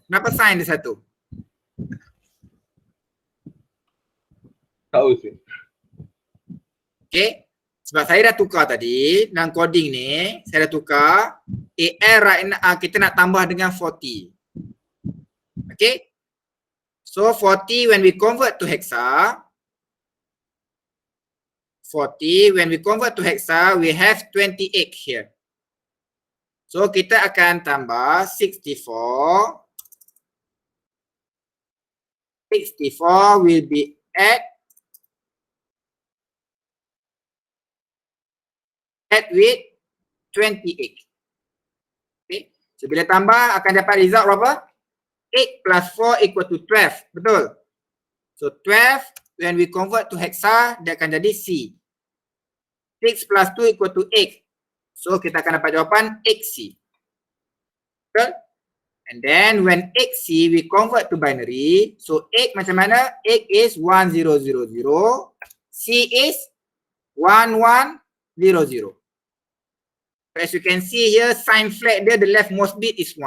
Kenapa sign dia 1?
Tahu sir.
Okay, sebab saya dah tukar tadi dalam coding ni, saya dah tukar AL right now, kita nak tambah dengan 40. Okay, so 40 when we convert to hexa, 40 when we convert to hexa, we have 28 here. So kita akan tambah 64. 64 will be add with 28. Okay. So bila tambah akan dapat result berapa? 8 plus 4 equal to 12. Betul? So 12 when we convert to hexa dia akan jadi C. 6 plus 2 equal to 8. So kita akan dapat jawapan XC. Betul? And then when XC we convert to binary. So 8 macam mana? 8 is 1000. C is 1100. As you can see here, sign flag dia, the leftmost bit is 1.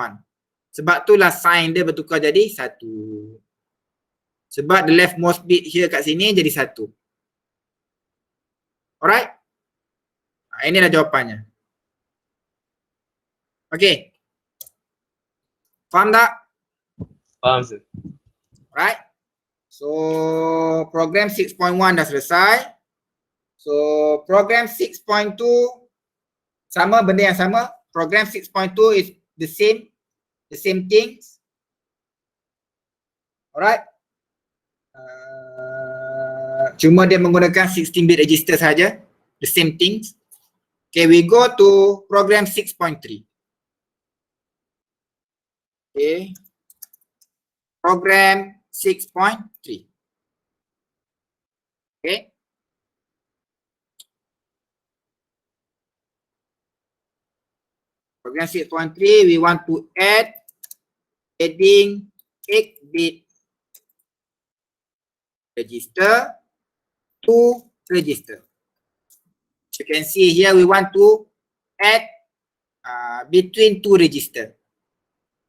Sebab itulah sign dia bertukar jadi 1. Sebab the leftmost bit here kat sini jadi 1. Alright? Inilah jawapannya. Okay. Faham tak?
Faham sir.
Alright. So, program 6.1 dah selesai. So, program 6.2 sama, benda yang sama. Program 6.2 is the same things. Alright. Cuma dia menggunakan 16-bit register saja. The same things. Okay, we go to program 6.3. Okay. Program 6.3. Okay. Program 6.3, we want to add adding 8-bit register to register. You can see here we want to add between two register.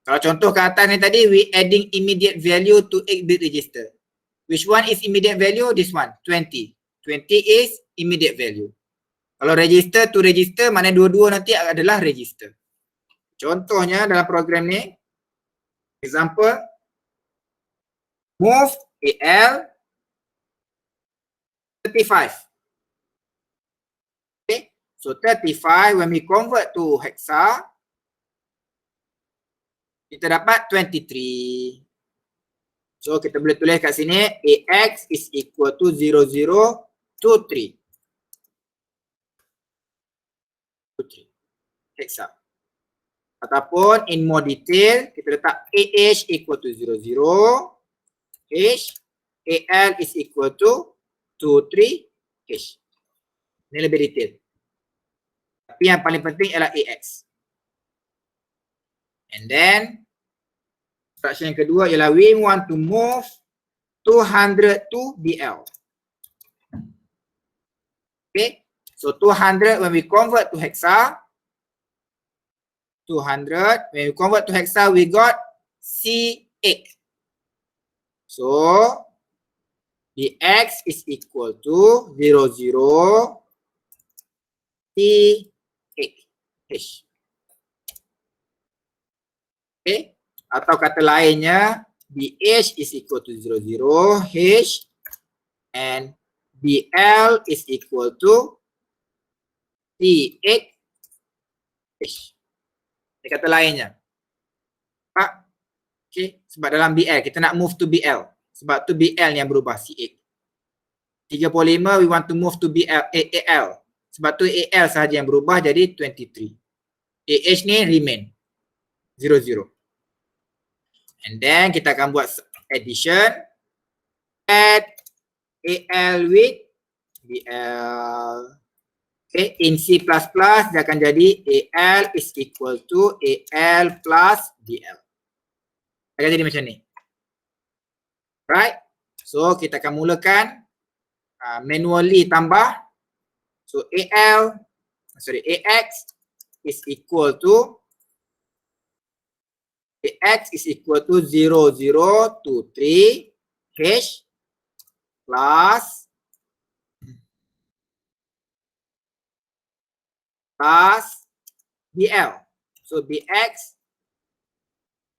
Kalau contoh ke atas ni tadi, we adding immediate value to 8-bit register. Which one is immediate value? This one, 20. 20 is immediate value. Kalau register to register, mana dua-dua nanti adalah register. Contohnya dalam program ni, example, move AL 35. Okay, so 35 when we convert to hexa, kita dapat 23. So kita boleh tulis kat sini AX is equal to 0023. Hexa. Ataupun in more detail, kita letak AH equal to 00, H, AL is equal to 23, H. Ini lebih detail. Tapi yang paling penting ialah AX. And then, instruction yang kedua ialah we want to move 200 to BL. Okay, so 200 when we convert to hexa, 200 when we convert to hexa we got C8. So the X is equal to 00 T8 H. Okay, atau kata lainnya BH is equal to 00 H and BL is equal to T8 H. Ini kata lainnya. Pak, okay, sebab dalam BL kita nak move to BL. Sebab tu BL yang berubah C8. 35 we want to move to BL AL. Sebab tu AL sahaja yang berubah jadi 23. AH ni remain 00. And then kita akan buat addition. Add AL with BL. Okay, in C++ dia akan jadi AL is equal to AL plus BL. Akan jadi macam ni. Right? So kita akan mulakan manually tambah. So AX is equal to AX is equal to 0023 H plus BL. So BX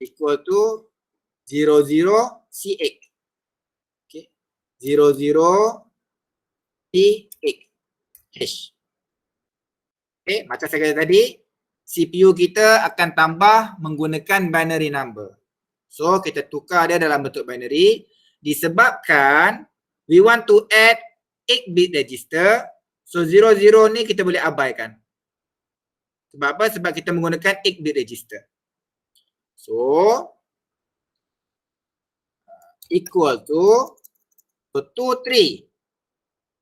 equal to 00 C8. Okay, 00 T8 H. Okay, macam saya kata tadi, CPU kita akan tambah menggunakan binary number. So kita tukar dia dalam bentuk binary disebabkan we want to add 8-bit register. So 00 ni kita boleh abaikan. Sebab apa? Sebab kita menggunakan 8-bit register. So equal to 23.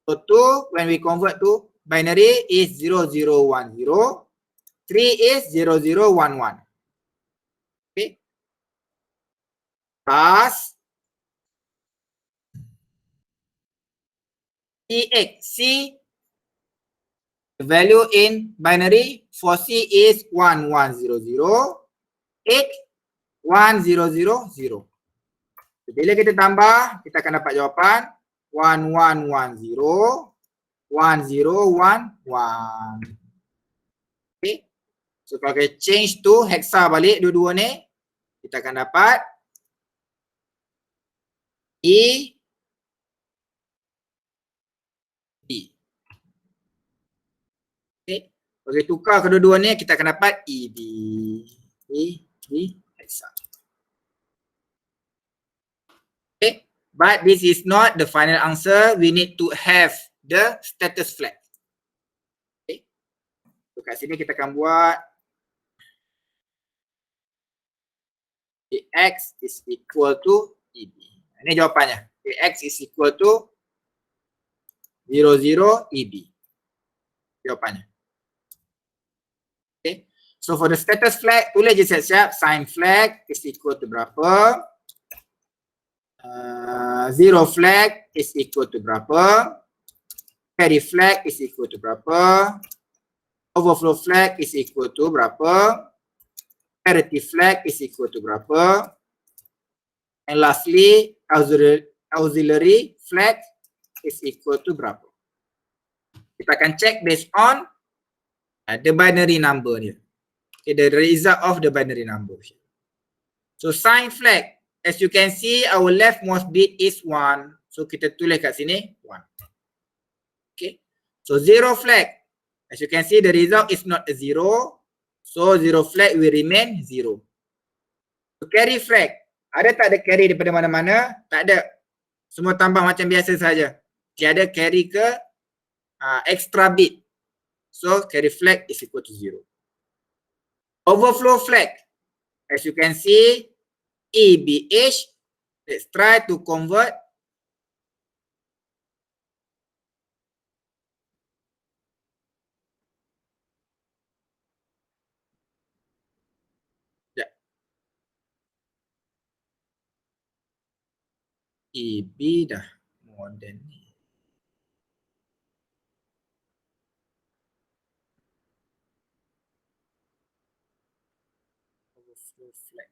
So 2 when we convert to binary is 0010. 3 is 0011. Okay. Plus C8. C, the value in binary for C is 1100. 8 1000. Bila kita tambah, kita akan dapat jawapan 1110 1011. Okay. So kalau kita change to hexa balik dua-dua ni, kita akan dapat E B. Okay. Kalau kita tukar kedua-dua ni, kita akan dapat EB. EB hexa. Okay. But this is not the final answer. We need to have the status flag. Okay. So kat sini kita akan buat AX is equal to EB. Ini jawapannya. AX is equal to 00 EB. Jawapannya. Okay. So for the status flag, tulis je siap-siap. Sign flag is equal to berapa? Zero flag is equal to berapa? Carry flag is equal to berapa? Overflow flag is equal to berapa? Parity flag is equal to berapa? And lastly, auxiliary flag is equal to berapa. Kita akan check based on the binary number dia. Okay, the result of the binary number. So sign flag, as you can see, our leftmost bit is 1. So kita tulis kat sini 1. Okay. So 0 flag, as you can see, the result is not a 0. So 0 flag will remain 0. So carry flag, ada tak ada carry daripada mana-mana? Tak ada. Semua tambah macam biasa saja. Tiada carry ke extra bit. So carry flag is equal to 0. Overflow flag, as you can see, EBH, let's try to convert EB dah more than ni. Overflow flag.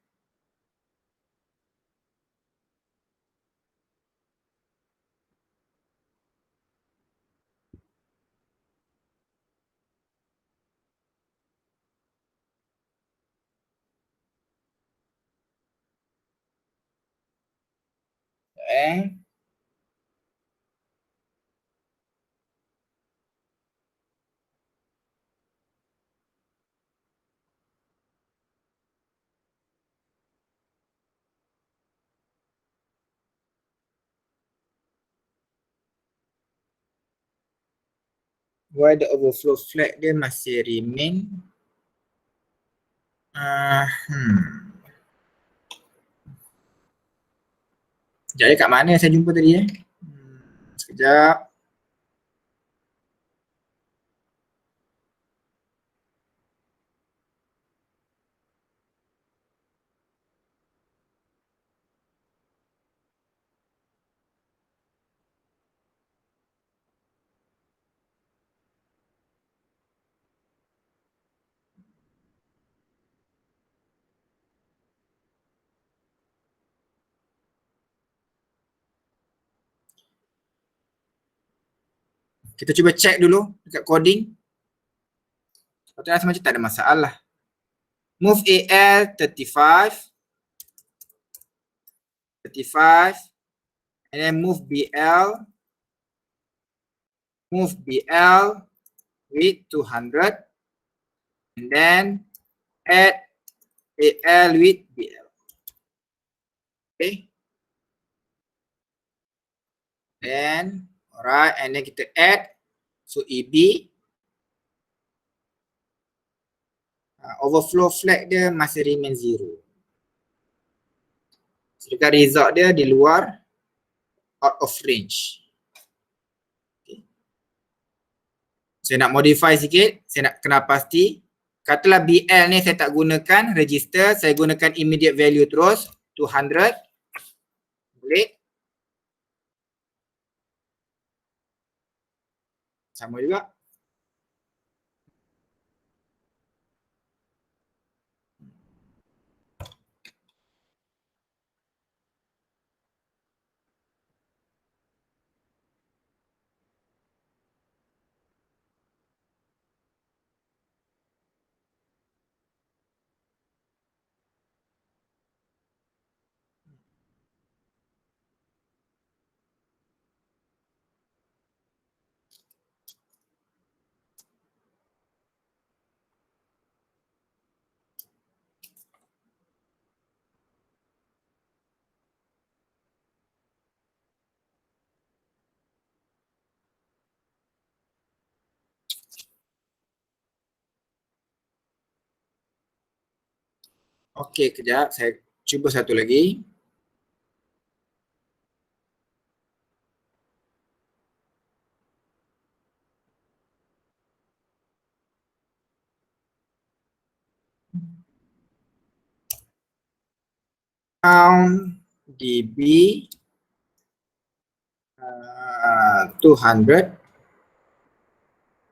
Why the overflow flag dia masih remain Sekejap kat mana saya jumpa tadi sekejap. Kita cuba check dulu dekat coding. Patut rasa macam tak ada masalah. Move AL 35 and then move BL with 200 and then add AL with BL. Okay. Then alright, and then kita add, so EB overflow flag dia masih remain 0. Sedangkan result dia di luar out of range. Okay. Saya nak modify sikit, saya nak kena pasti. Katalah BL ni saya tak gunakan register, saya gunakan immediate value terus 200. Boleh. Sama juga. Okey, kejap saya cuba satu lagi. Count DB 200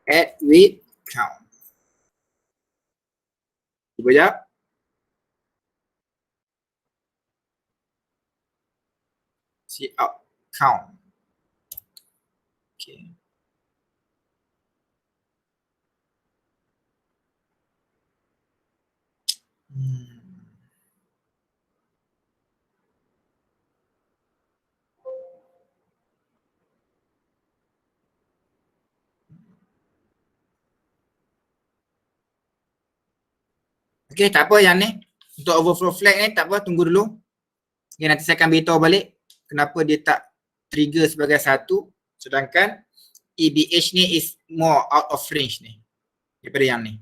add with count. Cuba jap. See out. count. Okay. Okay, tak apa yang ni. Untuk overflow flag ni tak apa, tunggu dulu. Okay, nanti saya akan beritahu balik kenapa dia tak trigger sebagai satu, sedangkan EBH ni is more out of range ni daripada yang ni.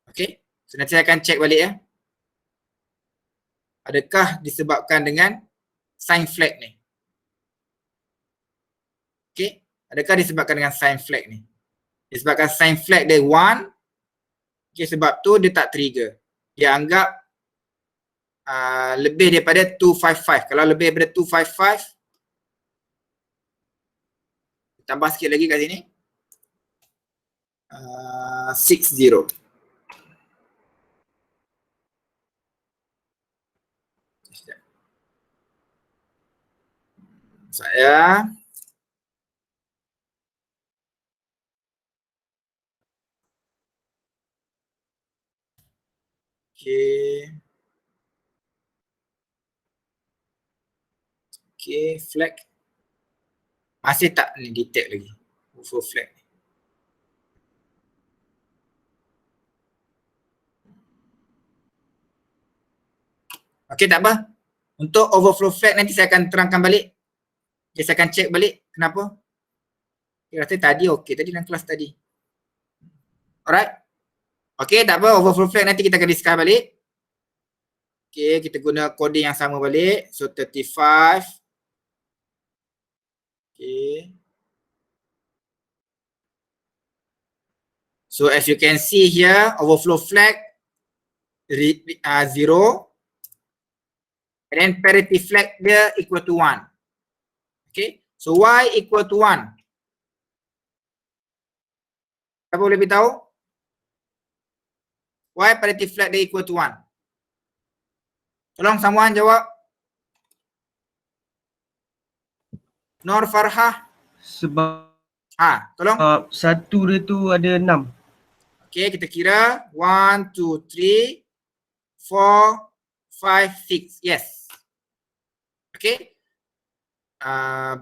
Okay, so nanti saya akan check balik ya. Adakah disebabkan dengan sign flag ni? Okay, adakah disebabkan dengan sign flag ni? Disebabkan sign flag dia 1, okay, sebab tu dia tak trigger. Dia anggap lebih daripada 255. Kalau lebih daripada 255, tambah sikit lagi kat sini. 60. Saya okay. Okay, flag masih tak ni detect lagi overflow flag. Okay, tak apa. Untuk overflow flag nanti saya akan terangkan balik. Okay, saya akan check balik kenapa. Okay, rasa tadi okay, tadi dalam kelas tadi. Alright. Okay, tak apa, overflow flag nanti kita akan discuss balik. Okay, kita guna coding yang sama balik. So 35. Okay. So as you can see here, overflow flag 0, and then parity flag dia equal to 1. Okay, so y equal to 1. Siapa boleh beritahu? Why parity flag dia equal to 1? Tolong someone jawab. Nur Farhah.
Sebab
Tolong.
satu dia tu ada 6.
Okay, kita kira 1, 2, 3, 4, 5, 6. Yes. Okay.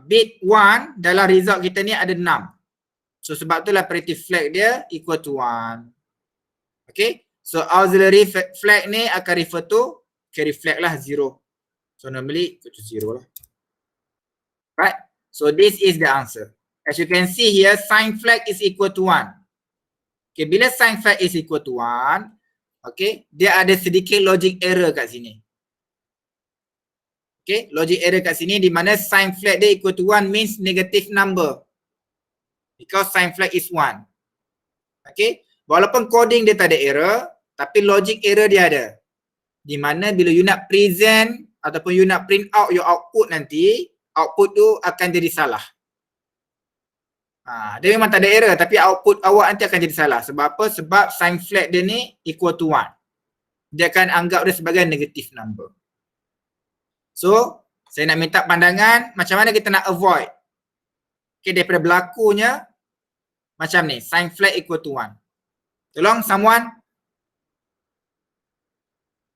Bit 1 dalam result kita ni ada 6. So sebab itulah parity flag dia equal to 1. Okay. So auxiliary flag ni akan refer to carry flag lah 0. So normally equal to 0 lah. Right. So this is the answer. As you can see here, sign flag is equal to 1. Okay, bila sign flag is equal to 1, okay, dia ada sedikit logic error kat sini. Okay, logic error kat sini di mana sign flag dia equal to 1 means negative number. Because sign flag is 1. Okay, walaupun coding dia tak ada error, tapi logic error dia ada. Di mana bila you nak present ataupun you nak print out your output nanti, output tu akan jadi salah. Dia memang tak ada error tapi output awak nanti akan jadi salah. Sebab apa? Sebab sign flag dia ni equal to 1. Dia akan anggap dia sebagai negative number. So, saya nak minta pandangan macam mana kita nak avoid. Okay, daripada berlakunya macam ni, sign flag equal to 1. Tolong someone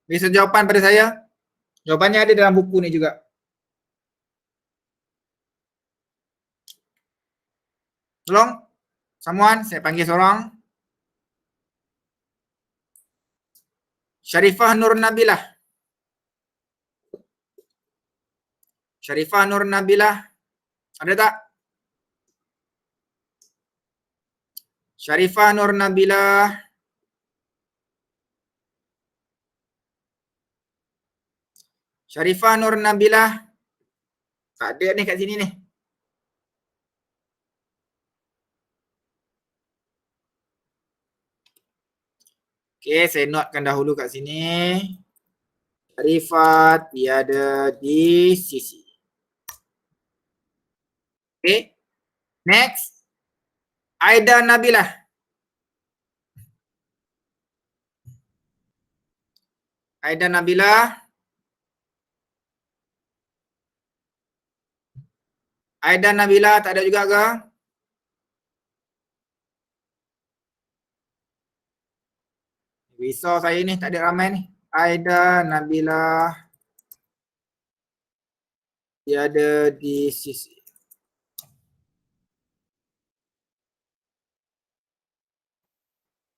beri jawapan pada saya. Jawapannya ada dalam buku ni juga. Tolong someone, saya panggil seorang. Sharifah Nur Nabilah. Sharifah Nur Nabilah. Ada tak? Sharifah Nur Nabilah. Sharifah Nur Nabilah. Tak ada ni kat sini ni. Okay, saya notekan dahulu kat sini. Sharifah tiada di sisi. Okay. Next. Aida Nabilah. Aida Nabilah. Aidan Nabila tak ada juga ke? Risau saya ni, tak ada ramai ni. Aidan Nabila. Dia ada di sisi.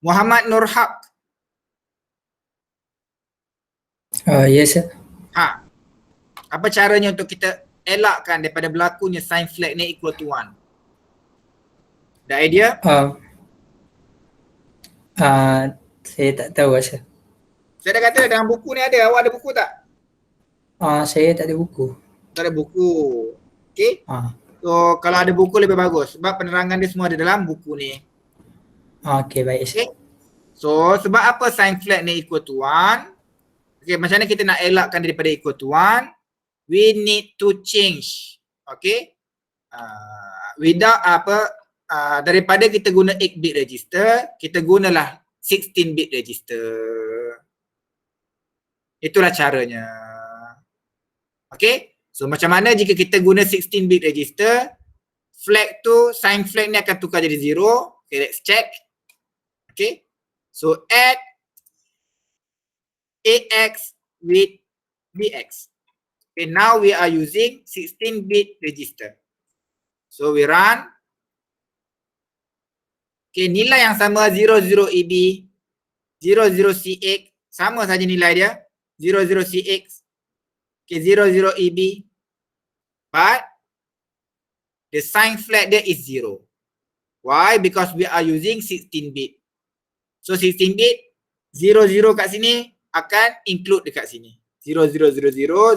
Muhammad Nurhaq.
Yes, sir.
Ha. Apa caranya untuk kita elakkan daripada berlakunya sign flag ni equal to 1? Ada idea?
Saya tak tahu, sir.
Saya dah kata dalam buku ni ada. Awak ada buku tak?
Saya tak ada buku.
Tak ada buku. Okay? So kalau ada buku lebih bagus. Sebab penerangan dia semua ada dalam buku ni.
Okay, baik, sir.
Okay? So sebab apa sign flag ni equal to 1? Okay, macam mana kita nak elakkan daripada equal to 1? We need to change. Okay? Without daripada kita guna 8-bit register, kita gunalah 16-bit register. Itulah caranya. Okay? So macam mana jika kita guna 16-bit register, flag tu, sign flag ni akan tukar jadi 0. Okay, let's check. Okay? So add AX with BX. Okay, now we are using 16-bit register. So we run. Okay, nilai yang sama 00EB, 00CX, sama saja nilai dia. 00CX, okay, 00EB. But the sign flag there is 0. Why? Because we are using 16-bit. So 16-bit, 00 kat sini akan include dekat sini. 0000, 0000.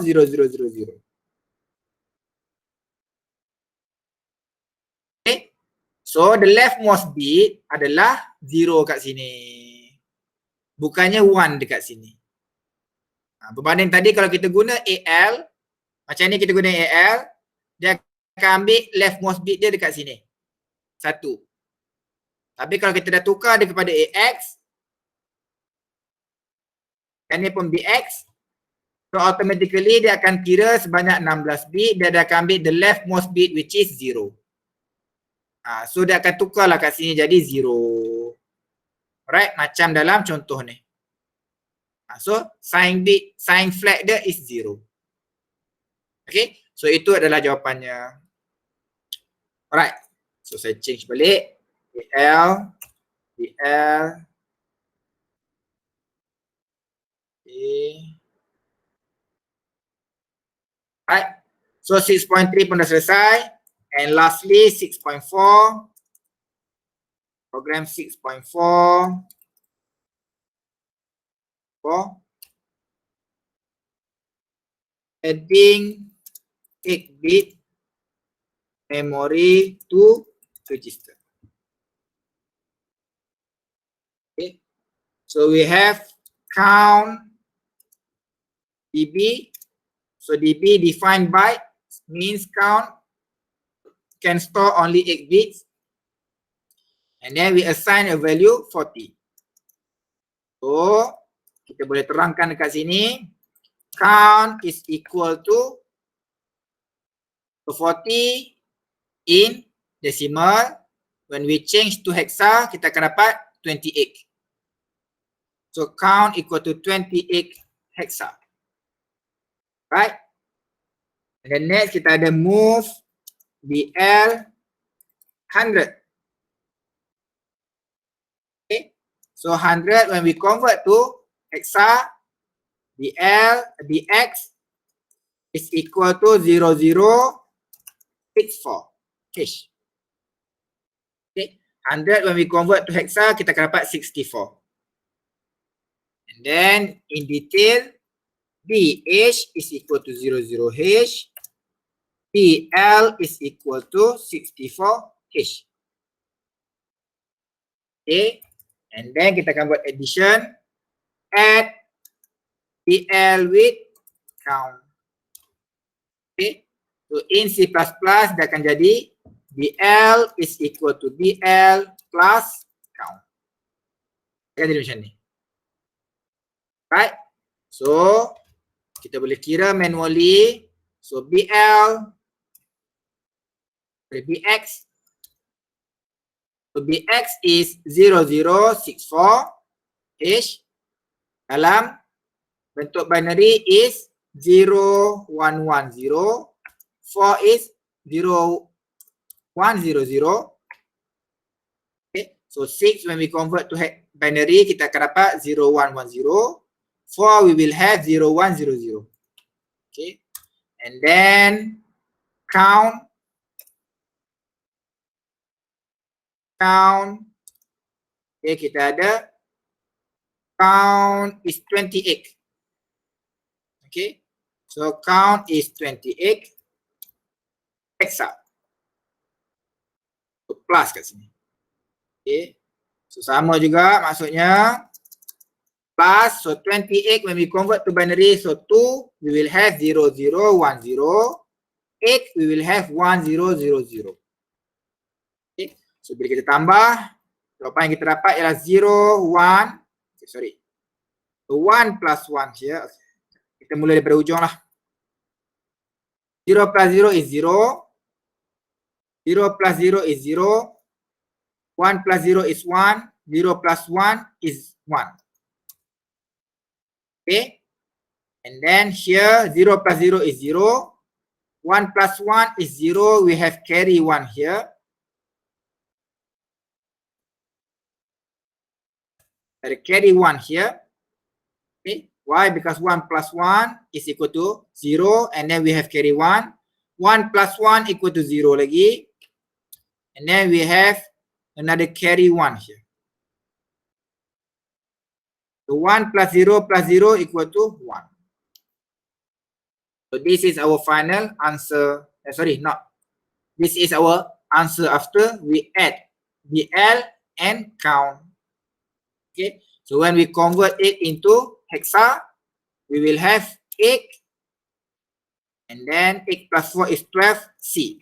Okay. So the leftmost bit adalah 0 kat sini. Bukannya 1 dekat sini. Berbanding tadi kalau kita guna AL, macam ni kita guna AL, dia akan ambil leftmost bit dia dekat sini. 1. Tapi kalau kita dah tukar dia kepada AX, dan ni pun BX, so automatically dia akan kira sebanyak 16 bit, dia akan ambil the leftmost bit which is 0. So dia akan tukarlah kat sini jadi 0. Alright, macam dalam contoh ni. So sign flag dia is 0. Okay, so itu adalah jawapannya. Alright, so saya change balik. BL. Right. So 6.3 pun dah selesai. And lastly 6.4. Program 6.4. Adding 8-bit memory to register. Okay. So we have count DB. So DB defined by means count can store only 8 bits. And then we assign a value 40. So kita boleh terangkan dekat sini. Count is equal to 40 in decimal. When we change to hexa, kita akan dapat 28. So count equal to 28 hexa. Right? And then next kita ada move BL 100. Okay. So 100 when we convert to hexa, BX is equal to 0064 hash. Okay. 100 when we convert to hexa, kita akan dapat 64. And then in detail, BH is equal to 00H, BL is equal to 64H. Okay, and then kita akan buat addition, add BL with count. Okay, so in C++ dia akan jadi BL is equal to BL plus count. Akan jadi macam ni. Right, so kita boleh kira manually. So BL bx. So bx is 0064H dalam bentuk binary is 0110, 4 is 0100. Okay, so 6 when we convert to binary kita akan dapat 0110, 4 we will have 0100. Okay, and then count. Okay, kita ada count is 28. Okay, so count is 28 hexa. So plus kat sini. Okay, so sama juga maksudnya plus, so 28 when we convert to binary, so 2 we will have 0010, 8 we will have 1000. Okay, so bila kita tambah, jawapan yang kita dapat ialah 1, sorry, so 1 plus 1 here. Kita mula daripada ujung lah. 0 plus 0 is 0. 0 plus 0 is 0. 1 plus 0 is 1. 0 plus 1 is 1. Okay. And then here 0 plus 0 is 0. 1 plus 1 is 0. We have carry 1 here. There carry 1 here. Okay. Why? Because 1 plus 1 is equal to 0 and then we have carry 1. 1 plus 1 equal to 0 lagi. And then we have another carry 1 here. So 1 plus 0 equal to 1. So this is our final answer. Sorry, not. This is our answer after we add BL and count. Okay. So when we convert it into hexa, we will have 8 and then 8 plus 4 is 12C.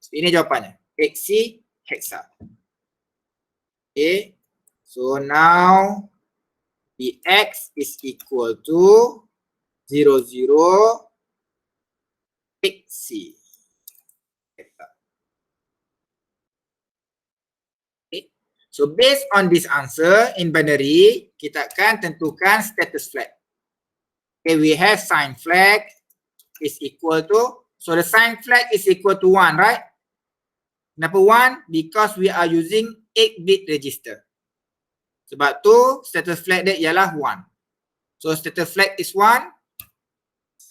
So ini jawapannya, 8C hexa. Okay, so now the x is equal to 008C. Okay, so based on this answer in binary, kita akan tentukan status flag. Okay, we have sign flag is equal to, so the sign flag is equal to 1, right? Kenapa 1? Because we are using 8-bit register. Sebab tu status flag dia ialah 1. So status flag is 1.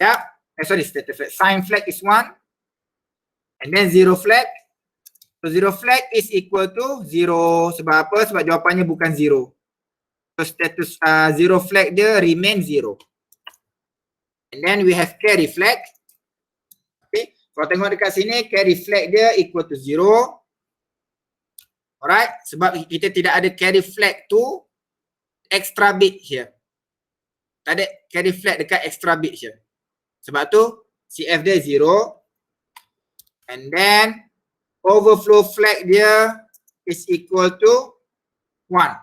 Yep. Status flag. Sign flag is 1. And then 0 flag. So 0 flag is equal to 0. Sebab apa? Sebab jawapannya bukan 0. So status 0 flag dia remain 0. And then we have carry flag. Okay. Kalau tengok dekat sini, carry flag dia equal to 0. Alright. Sebab kita tidak ada carry flag to extra bit here. Tak ada carry flag dekat extra bit here. Sebab tu CF dia 0. And then overflow flag dia is equal to 1.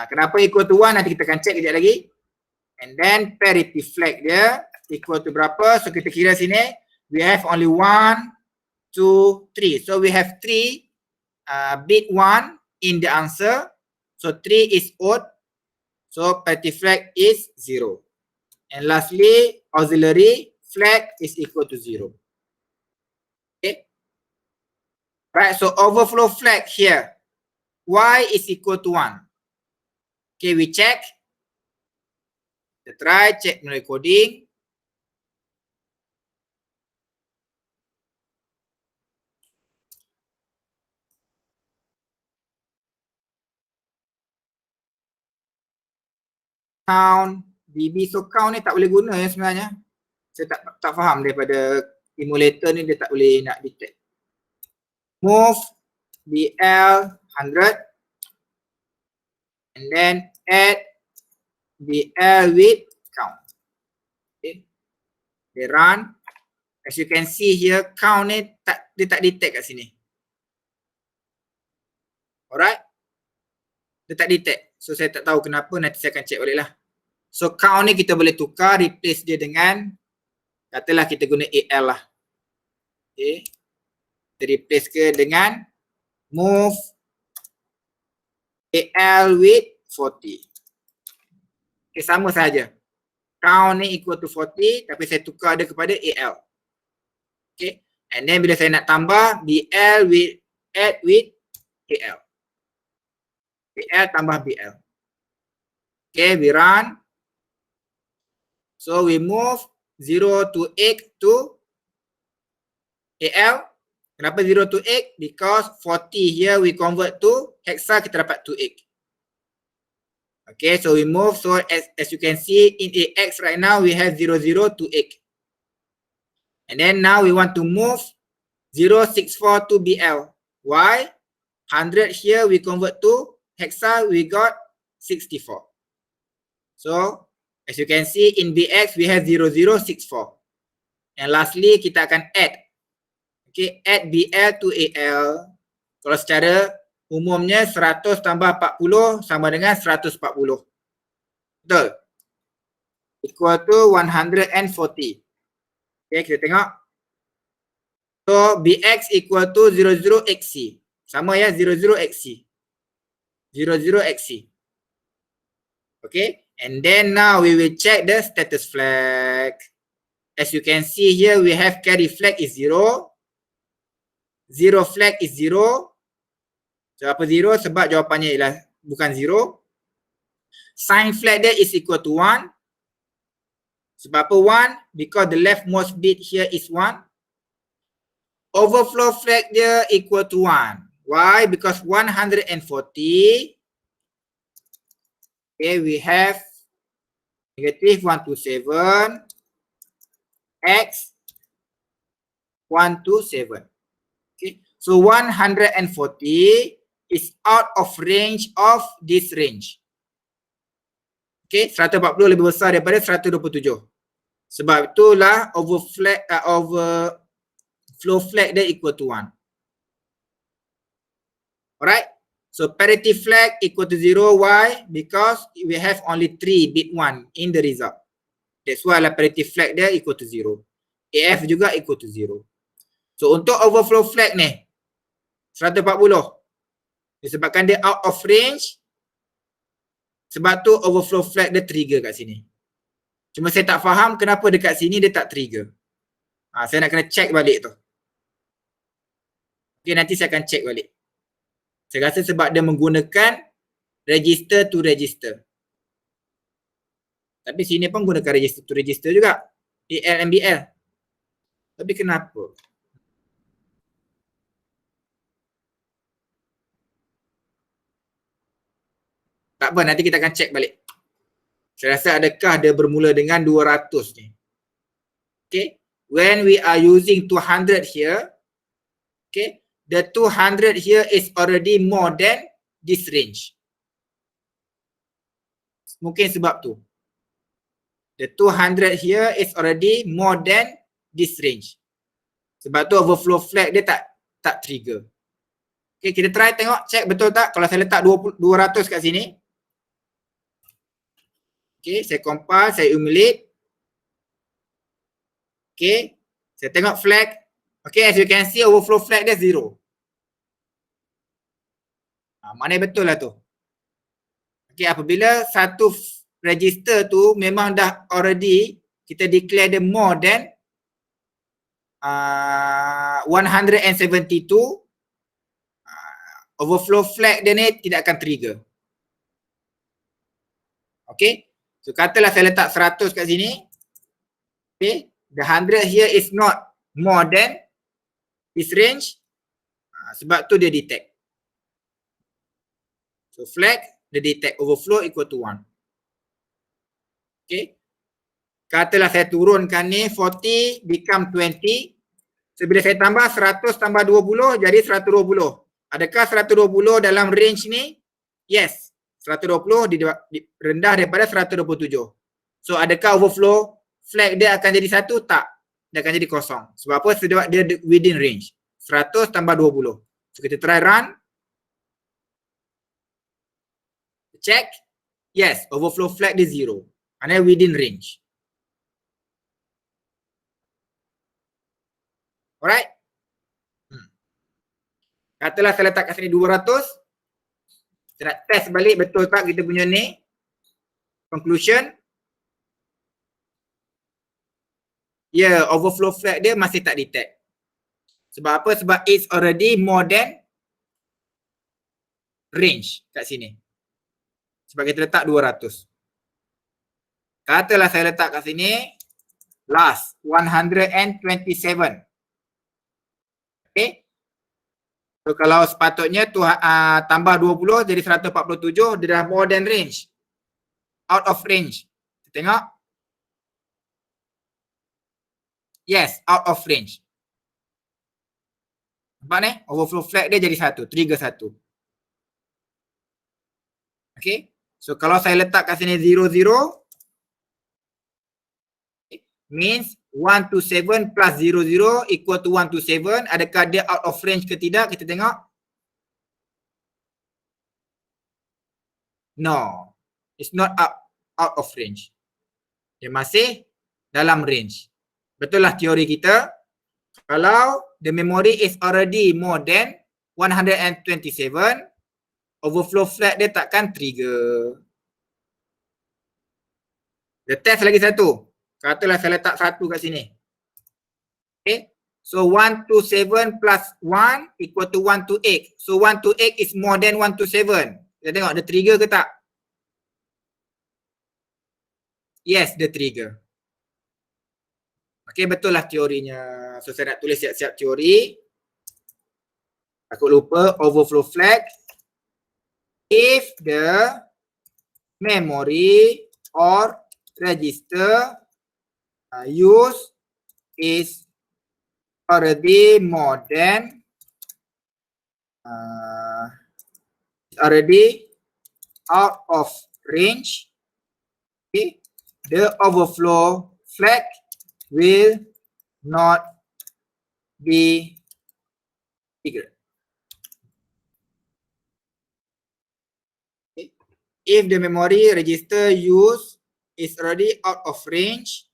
Kenapa equal to 1? Nanti kita akan check kejap lagi. And then parity flag dia equal to berapa? So kita kira sini we have only 1, 2, 3. So we have 3 bit 1 in the answer. So 3 is odd. So parity flag is 0. And lastly, auxiliary flag is equal to 0. Okay. Right, so overflow flag here. Y is equal to 1. Okay, we check. Kita try check melalui coding. Count DB, so count ni tak boleh guna ya sebenarnya. Saya tak faham daripada emulator ni, dia tak boleh nak detect. Move BL 100 and then add BL with count. Okay. They run. As you can see here, count ni dia tak detect kat sini. Alright. Dia tak detect. So saya tak tahu kenapa, nanti saya akan check balik lah. So count ni kita boleh tukar, replace dia dengan, katalah kita guna AL lah. Okay. Kita replace ke dengan move AL with 40. Okay, sama saja. Count ni equal to 40 tapi saya tukar dia kepada AL. Okay. And then bila saya nak tambah BL with add with AL. BL tambah BL. Okay, we run. So we move 0 to 8 to AL. Kenapa 0 to 8? Because 40 here we convert to hexa, kita dapat 2x. Okay, so we move. So as you can see in AX right now, we have 0, 0 to 8. And then now we want to move 064 to BL. Why? 100 here we convert to hexa, we got 64. So as you can see in BX, we have 0064. And lastly, kita akan add. Okay, add BL to AL. Kalau secara umumnya 100 tambah 40 sama dengan 140. Betul? Equal to 140. Okay, kita tengok. So, BX equal to 00XC. Sama ya, 00XC. 00XC. Okay, and then now we will check the status flag. As you can see here, we have carry flag is 0. 0 flag is 0. So, apa 0? Sebab jawapannya ialah bukan 0. Sign flag dia is equal to 1. Sebab apa 1? Because the leftmost bit here is 1. Overflow flag dia equal to 1. Why? Because 140. Okay, we have negative 127 x 127. Okay, so 140 is out of range of this range. Okay, 140 lebih besar daripada 127. Sebab itulah overflow flag dia equal to 1. Alright, so parity flag equal to 0. Why? Because we have only 3 bit 1 in the result. That's why lah parity flag dia equal to 0. AF juga equal to 0. So untuk overflow flag ni 140 disebabkan dia out of range, sebab tu overflow flag dia trigger kat sini. Cuma saya tak faham kenapa dekat sini dia tak trigger. Saya nak kena check balik tu. Okay, nanti saya akan check balik. Saya rasa sebab dia menggunakan register to register. Tapi sini pun gunakan register to register juga. AL and BL. Tapi kenapa? Tak apa, nanti kita akan check balik. Saya rasa adakah dia bermula dengan 200 ni. Okay. When we are using 200 here, okay, the 200 here is already more than this range. Mungkin sebab tu. The 200 here is already more than this range. Sebab tu overflow flag dia tak trigger. Okay, kita try tengok, check betul tak kalau saya letak 200 kat sini. Okay, saya compile, saya emulate. Okay, saya tengok flag. Okay, as you can see overflow flag dia 0. Mana betul lah tu. Okay, apabila satu register tu memang dah already kita declare dia more than 172, overflow flag dia ni tidak akan trigger. Okay, so katalah saya letak 100 kat sini. Okay, the 100 here is not more than this range. Sebab tu dia detect. So flag, dia detect overflow equal to 1. Okay. Katalah saya turunkan ni 40 become 20. So bila saya tambah 100 tambah 20 jadi 120. Adakah 120 dalam range ni? Yes. 120 rendah daripada 127. So adakah overflow flag dia akan jadi 1? Tak. Dia akan jadi kosong. Sebab apa? Sebab dia within range. 100 tambah 20. So kita try run. Check. Yes, overflow flag dia 0. Kerana within range. Alright. Katalah saya letak kat sini 200. Saya nak test balik betul tak kita punya ni. Conclusion. Ya, overflow flag dia masih tak detect. Sebab apa? Sebab it's already more than range kat sini. Sebab kita letak 200. Katalah saya letak kat sini last 127. Okay. So kalau sepatutnya tu tambah 20 jadi 147, dia dah more than range. Out of range. Kita tengok. Yes, out of range. Nampak ni? Overflow flag dia jadi 1, trigger 1. Okay. So kalau saya letak kat sini 00, means 127 plus 00 equal to 127. Adakah dia out of range ke tidak? Kita tengok. No. It's not out of range. Dia masih dalam range. Betul lah teori kita. Kalau the memory is already more than 127, overflow flag dia takkan trigger. The test lagi satu. Katalah saya letak 1 kat sini. Okay. So 127 plus 1 equal to 128. So 128 is more than 127. Kita tengok dia trigger ke tak? Yes, dia trigger. Okay, betul lah teorinya. So saya nak tulis siap-siap teori. Takut lupa, overflow flag. If the memory or register use is already more than already out of range, okay, the overflow flag will not be triggered. Okay. If the memory register use is already out of range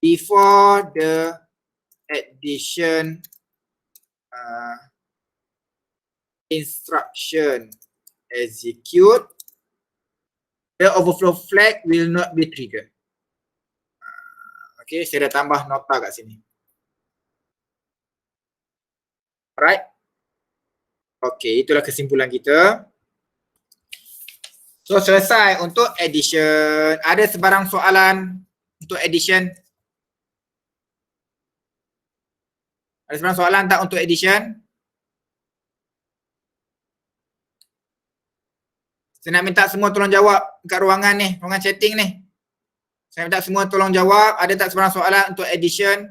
before the addition instruction execute, the overflow flag will not be triggered. Okay, saya dah tambah nota kat sini. Alright. Okay, itulah kesimpulan kita. So, selesai untuk addition. Ada sebarang soalan untuk addition? Ada sebarang soalan tak untuk addition? Saya nak minta semua tolong jawab kat ruangan ni, ruangan chatting ni. Saya minta semua tolong jawab, ada tak sebarang soalan untuk addition?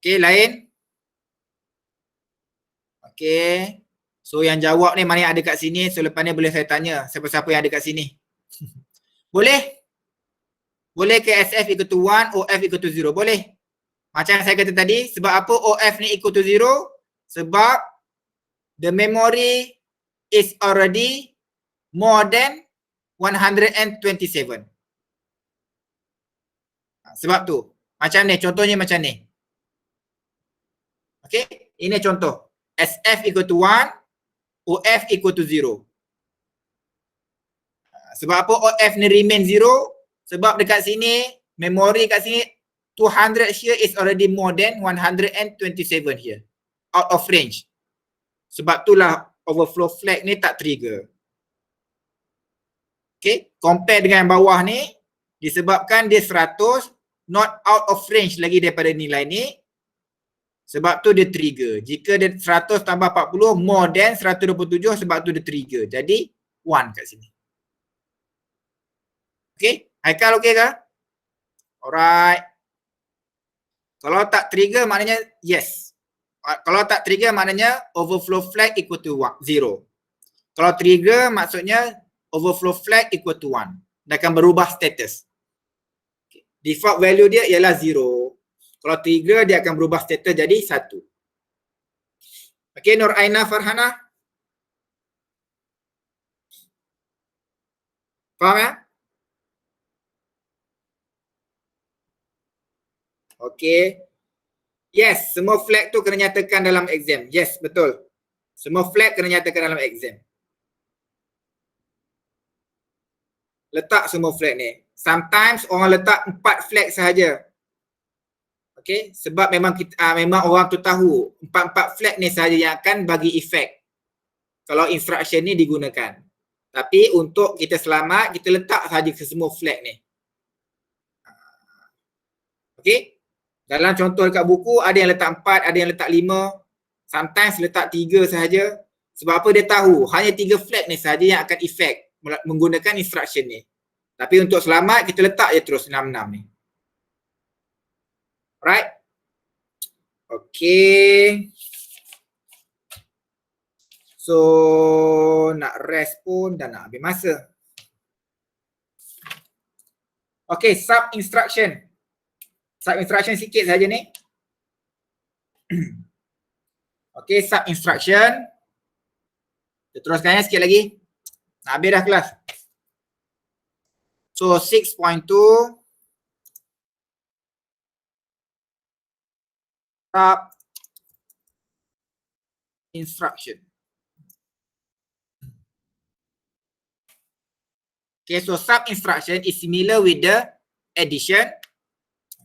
Okey, lain? Okey. So yang jawab ni mana yang ada kat sini, so lepas ni boleh saya tanya siapa-siapa yang ada kat sini. Boleh? Boleh ke SF equal to 1, OF equal to 0? Boleh. Macam saya kata tadi, sebab apa OF ni equal to 0? Sebab the memory is already more than 127. Sebab tu. Macam ni, contohnya macam ni. Okay, ini contoh. SF equal to 1, OF equal to 0. Sebab apa OF ni remain 0? Sebab dekat sini, memori kat sini 200 here is already more than 127 here. Out of range. Sebab itulah overflow flag ni tak trigger. Okay, compare dengan yang bawah ni, disebabkan dia 100, not out of range lagi daripada nilai ni. Sebab tu dia trigger. Jika dia 100 tambah 40, more than 127, sebab tu dia trigger. Jadi 1 kat sini. Okay, Haikal okey ke? Alright. Kalau tak trigger maknanya yes. Kalau tak trigger maknanya overflow flag equal to 0. Kalau trigger maksudnya overflow flag equal to 1. Dia akan berubah status. Okay. Default value dia ialah 0. Kalau trigger dia akan berubah status jadi 1. Okay, Nur Aina Farhana. Faham ya? Okay. Yes, semua flag tu kena nyatakan dalam exam. Yes, betul. Semua flag kena nyatakan dalam exam. Letak semua flag ni. Sometimes orang letak 4 flag sahaja. Okay, sebab memang memang orang tu tahu 4 flag ni sahaja yang akan bagi efek kalau instruction ni digunakan. Tapi untuk kita selamat, kita letak sahaja ke semua flag ni. Okay. Dalam contoh dekat buku, ada yang letak 4, ada yang letak 5. Sometimes letak 3 sahaja. Sebab apa dia tahu, hanya 3 flag ni sahaja yang akan efek menggunakan instruction ni. Tapi untuk selamat, kita letak je terus 6 ni. Alright? Okay. So, nak rest pun dah nak habis masa. Okay, sub-instruction. Sub-instruction sikit saja ni. Okay, sub-instruction. Kita teruskan ya sikit lagi. Nak habis dah kelas. So, 6.2. Sub-instruction. Okay, so sub-instruction is similar with the addition.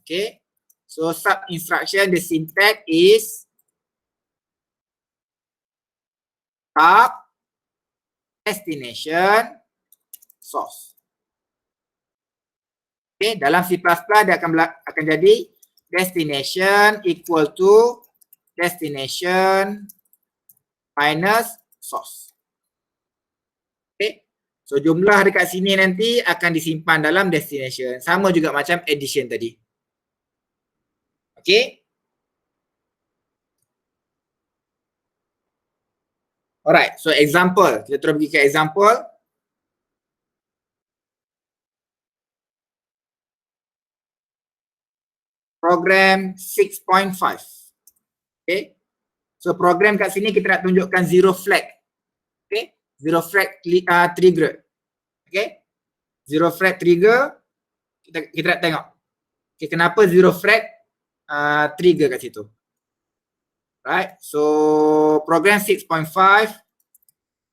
Okay, so sub-instruction, the syntax is sub, destination, source. Okay, dalam C++ dia akan jadi destination equal to destination minus source. Okay, so jumlah dekat sini nanti akan disimpan dalam destination. Sama juga macam addition tadi. Okay. Alright, so example. Kita terus pergi ke example. Program 6.5. Okay. So program kat sini kita nak tunjukkan zero flag. Okay. Zero flag trigger. Okay. Zero flag trigger. Kita nak tengok. Okay, kenapa zero flag trigger kat situ. Right, so program 6.5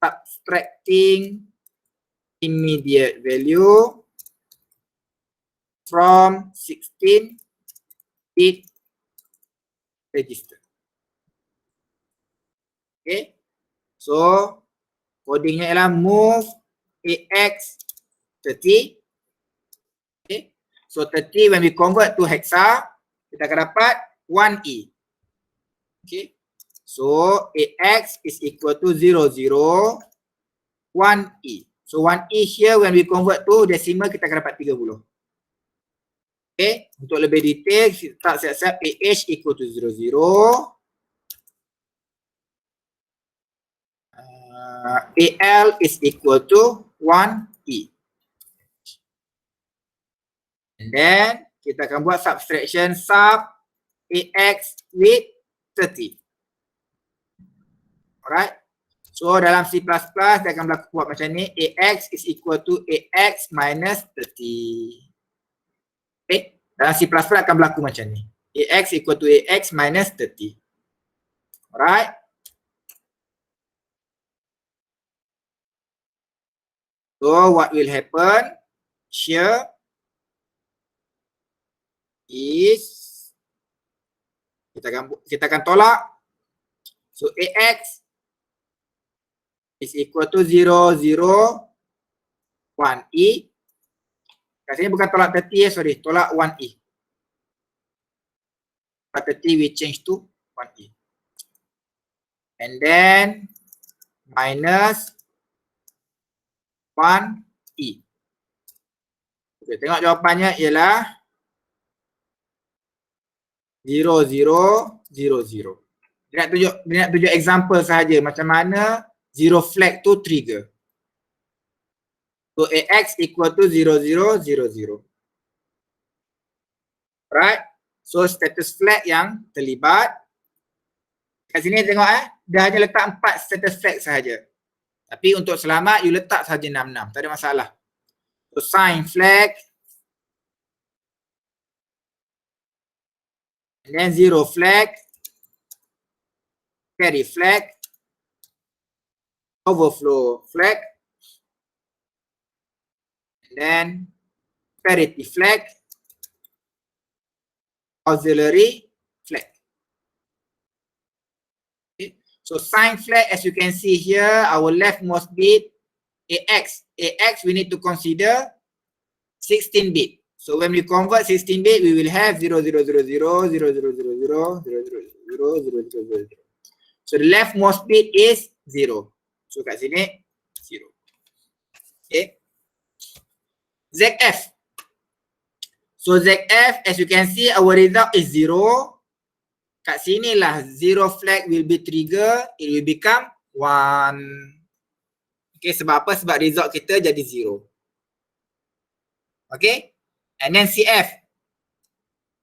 subtracting immediate value from 16-bit register. Okay, so codingnya ialah move AX 30. Okay, so 30 when we convert to hexa, kita akan dapat 1E. Okay. So AX is equal to 00, 1E. So 1E here when we convert to decimal kita akan dapat 30. Okay. Untuk lebih detail kita siap-siap AH equal to 00. AL is equal to 1E. And then kita akan buat subtraction sub AX with 30. Alright. So dalam C++ dia akan berlaku buat macam ni. AX is equal to AX minus 30. Okay. Dalam C++ akan berlaku macam ni. AX equal to AX minus 30. Alright. So what will happen here is kita akan tolak. So AX is equal to 0, 0, 1E. Kat sini bukan tolak 30 sorry, tolak 1E. Tolak 30 we change to 1E. And then minus 1E. Okay, tengok jawapannya ialah 0, 0, 0, 0. Dia nak tunjuk example sahaja macam mana zero flag tu trigger. So AX equal to 0, 0, 0, 0. Right. So status flag yang terlibat. Kat sini tengok dia hanya letak 4 status flag sahaja. Tapi untuk selamat you letak sahaja 66, tak ada masalah. So sign flag, and then 0 flag, carry flag, overflow flag, and then parity flag, auxiliary flag. Okay. So sign flag, as you can see here, our leftmost bit, AX. AX, we need to consider 16 bit. So when we convert 16 bit, we will have 0, 0, 0, 0, 0, 0, 0, 0, 0, 0, 0, 0, 0, 0. So the leftmost bit is 0. So kat sini 0. Okay. ZF. So ZF, as you can see, our result is 0. Kat sini lah 0 flag will be trigger, it will become 1. Okay, sebab apa? Sebab result kita jadi 0. Okay. And then CF.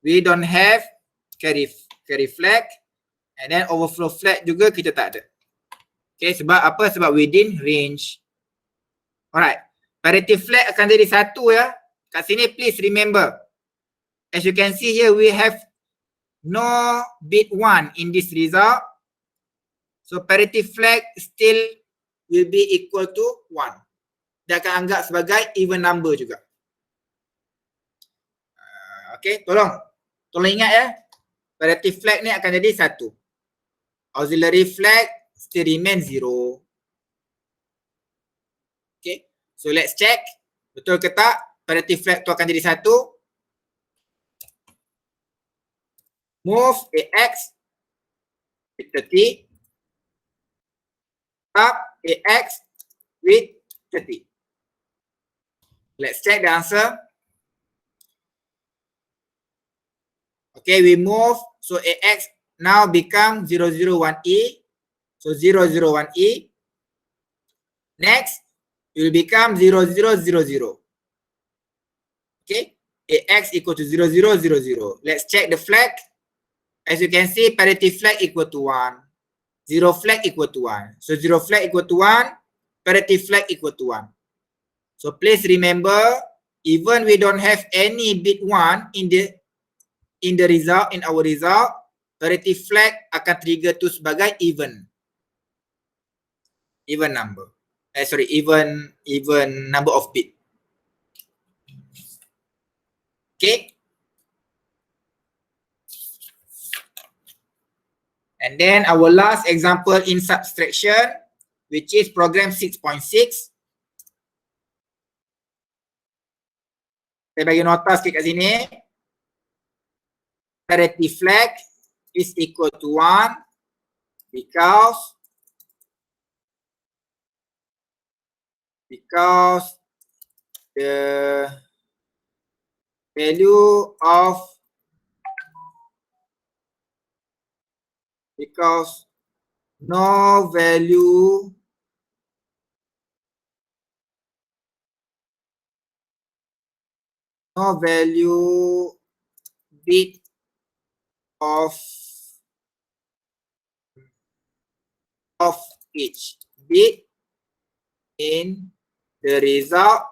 We don't have carry flag. And then overflow flag juga kita tak ada. Okay, sebab apa? Sebab within range. Alright. Parity flag akan jadi 1 ya. Kat sini please remember. As you can see here, we have no bit 1 in this result. So parity flag still will be equal to 1. Dia akan anggap sebagai even number juga. Okay, tolong ingat ya. Parity flag ni akan jadi 1. Auxiliary flag still remain 0. Okay, so let's check. Betul ke tak? Parity flag tu akan jadi 1. Move AX with 30. Up AX with 30. Let's check the answer. Okay, we move. So AX now become 001E. So 001E. Next, it will become 0000. Okay, AX equal to 0000. Let's check the flag. As you can see, parity flag equal to 1. 0 flag equal to 1. So 0 flag equal to 1. Parity flag equal to 1. So please remember, even we don't have any bit 1 in the result, in our result, parity flag akan trigger tu sebagai even number. Even number of bit. Okay. And then our last example in subtraction, which is program 6.6. Saya bagi nota sikit kat sini. Parity flag is equal to 1 because the value of no value bit of each bit in the result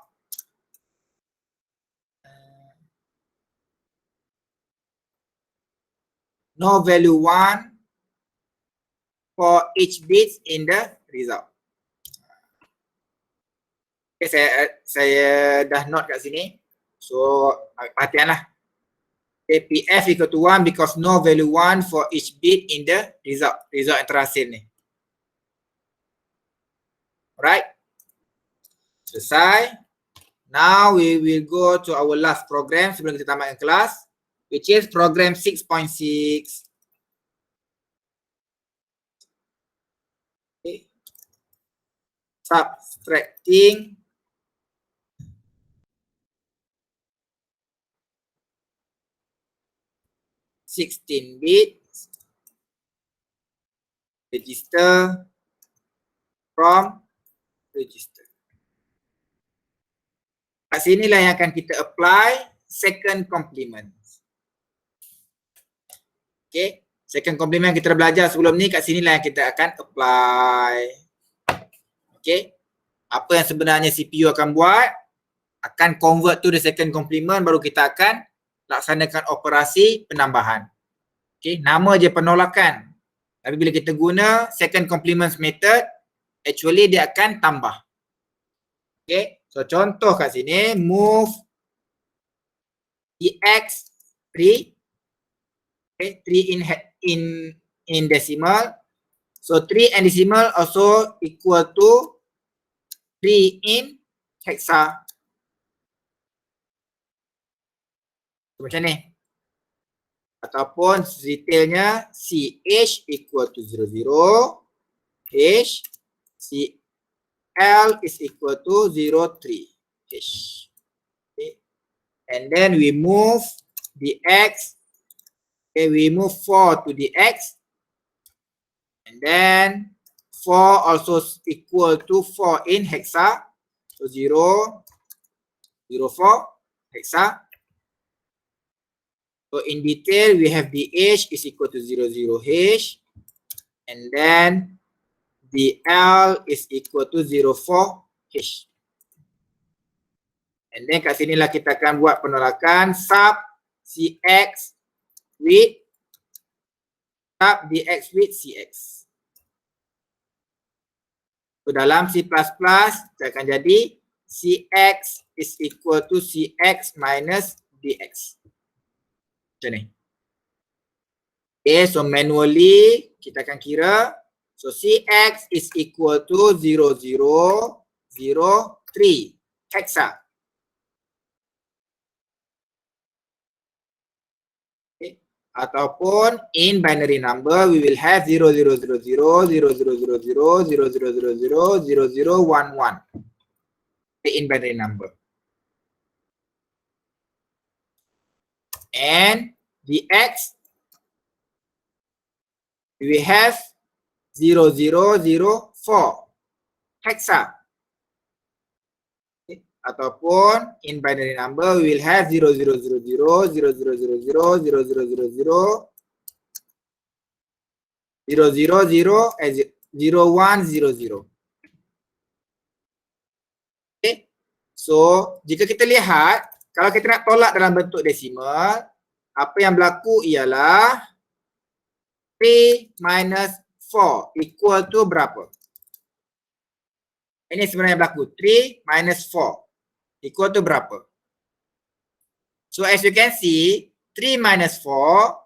no value 1 for each bit in the result. Okay, saya dah note kat sini. So perhatianlah. Okay, PF equal to 1 because no value 1 for each bit in the result yang terhasil ni. Alright. Selesai. Now we will go to our last program sebelum kita tamatkan kelas, which is program 6.6. Okay. Subtracting bits register from register. Kat sinilah yang akan kita apply second complement. Okay, second complement kita belajar sebelum ni, kat sinilah yang kita akan apply. Okay, apa yang sebenarnya CPU akan buat? akan convert to the second complement, baru kita akan laksanakan operasi penambahan. Okay, nama je penolakan. Tapi bila kita guna second complement method, actually dia akan tambah. Okay, so contoh kat sini, move EX 3, okay, 3 in decimal. So 3 and decimal also equal to 3 in hexa. So, macam ni. Ataupun detailnya CH equal to 00, H, CL is equal to 03, H. Okay. And then we move the X, okay, we move 4 to the X, and then 4 also equal to 4 in hexa, so 0, 0, 4, hexa. So in detail, we have the H is equal to 00 H, and then the L is equal to 04 H. And then kat sinilah kita akan buat penolakan sub CX with sub DX with CX. So dalam C++, kita akan jadi CX is equal to CX minus DX. Macam ni. Okay, so manually kita akan kira. So CX is equal to 0003 hexa. Okay. Ataupun in binary number we will have 0000, 0000, 0000, 0011. In binary number. And the X, we have 0004 hexa. Okay. Ataupun in binary number we will have 0000, 0000, 0000, 0000, 0100. Okay. So jika kita lihat, kalau kita nak tolak dalam bentuk desimal, apa yang berlaku ialah 3 minus 4 equal to berapa? Ini sebenarnya berlaku 3 minus 4 equal to berapa? So as you can see, 3 minus 4,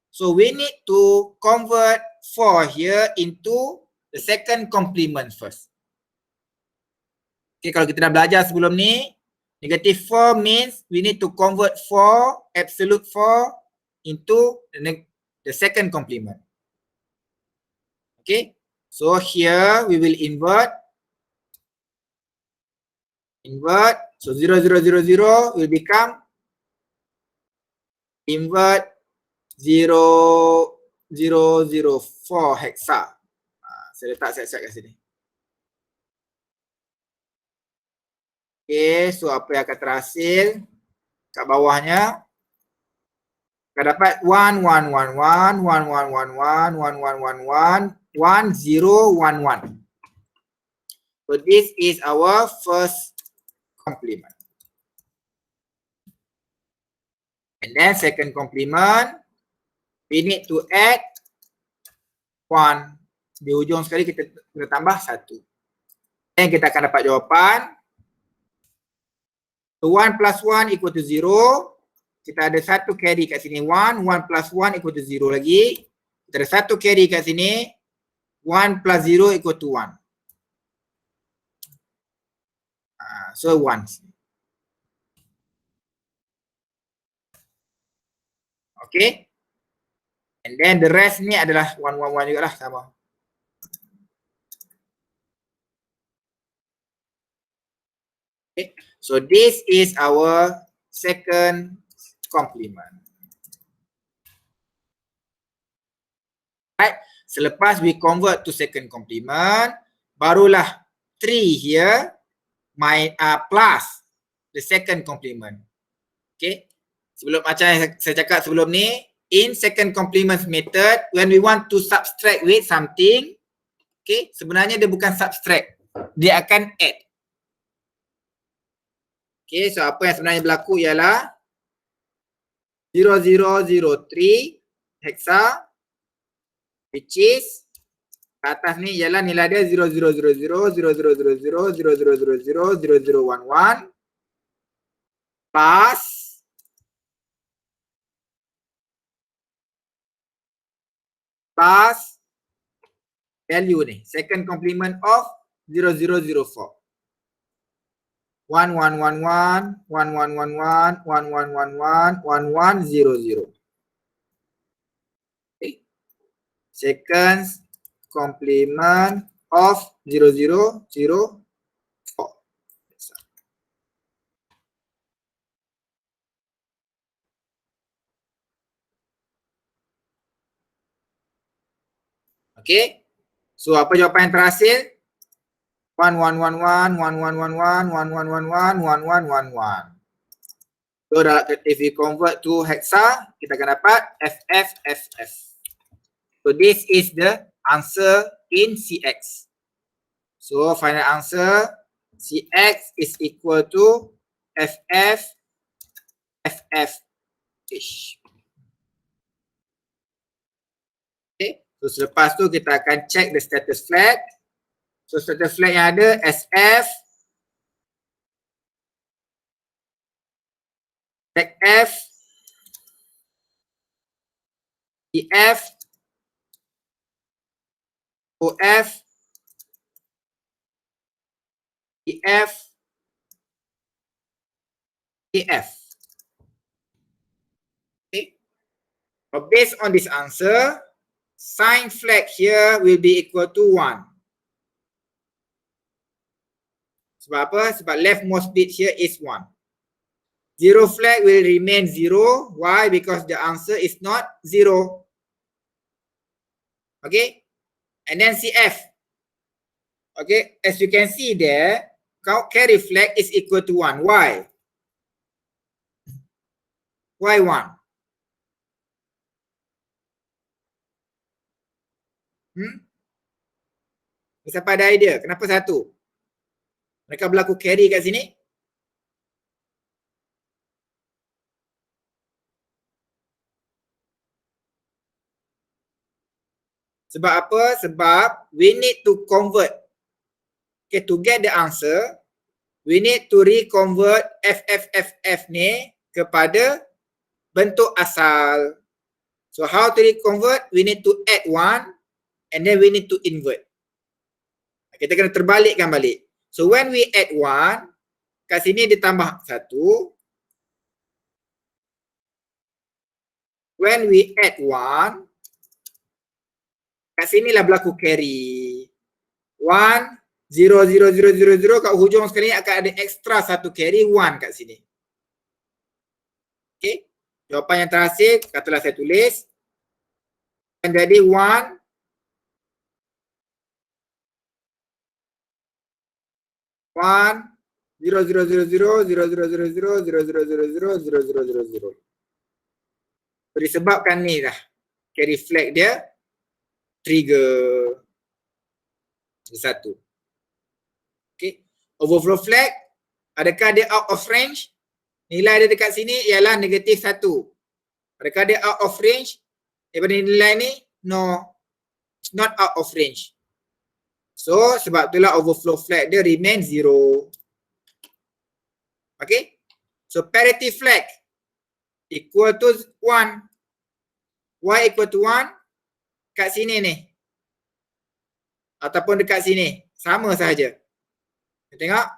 so we need to convert 4 here into the second complement first. Okay, kalau kita dah belajar sebelum ni, negative 4 means we need to convert 4, absolute 4 into the second complement. Okay, so here we will invert. So 0000 will become invert 0004 hexa. Saya letak set-set kat sini. Okay, so apa yang akan terhasil kat bawahnya? Kita dapat 1111, 1111, 1111, 1011. So this is our first complement. And then second complement, we need to add 1. Di ujung sekali kita tambah 1. Dan kita akan dapat jawapan. So 1 plus 1 equal to 0. Kita ada 1 carry kat sini 1. 1 plus 1 equal to 0 lagi. Kita ada 1 carry kat sini. 1 plus 0 equal to 1. So 1. Okay. And then the rest ni adalah 111 juga lah, sama. Okay. So this is our second complement. Right. Selepas we convert to second complement, barulah 3 here plus the second complement. Okay. Sebelum macam saya cakap sebelum ni, in second complement method, when we want to subtract with something, okay, sebenarnya dia bukan subtract, dia akan add. Okay, so apa yang sebenarnya berlaku ialah 0003 hexa, which is kat atas ni ialah nilai dia 0000, 0000, 0000, 0011 plus value ni, second complement of 0004. 1111, 1111, 1111, 1100. Okay. Second complement of 0004. Okay. So apa jawapan yang terhasil? 1111, 1111, 1111, 1111. So if we convert to hexa, kita akan dapat FFFF. So this is the answer in CX. So final answer CX is equal to FFFF-ish. Okay. So selepas tu kita akan check the status flag. So status flag yang ada SF, flag F, EF, OF, EF, AF. Okay. But based on this answer, sign flag here will be equal to 1. Sebab apa? Sebab leftmost bit here is 1. Zero flag will remain 0. Why? Because the answer is not 0. Okay. And then CF. Okay. As you can see there, carry flag is equal to 1. Why? Why 1? Siapa ada idea? Kenapa 1? Mereka berlaku carry kat sini. Sebab apa? Sebab we need to convert. Okay, to get the answer, we need to reconvert FFFF ni kepada bentuk asal. So how to reconvert? We need to add 1 and then we need to invert. Kita kena terbalikkan balik. So when we add 1, kat sini ditambah 1. When we add 1, kat sinilah berlaku carry. 1, 0, 0, 0, 0, 0. Kat hujung sekali akan ada extra 1 carry 1 kat sini. Okay. Jawapan yang terhasil, katalah saya tulis. Akan jadi 1, 1, 0, 0, 0, 0, 0, 0, 0, 0, 0, 0, 0, 0, 0, 0, 0, 0. Disebabkan ni lah. Carry flag dia trigger. Satu. Okay. Overflow flag. Adakah dia out of range? Nilai dia dekat sini ialah negatif 1. Adakah dia out of range? Daripada nilai ni? No. It's not out of range. So, sebab itulah overflow flag dia remain 0. Okay. So, parity flag equal to 1. Y equal to 1 kat sini ni. Ataupun dekat sini. Sama sahaja. Tengok.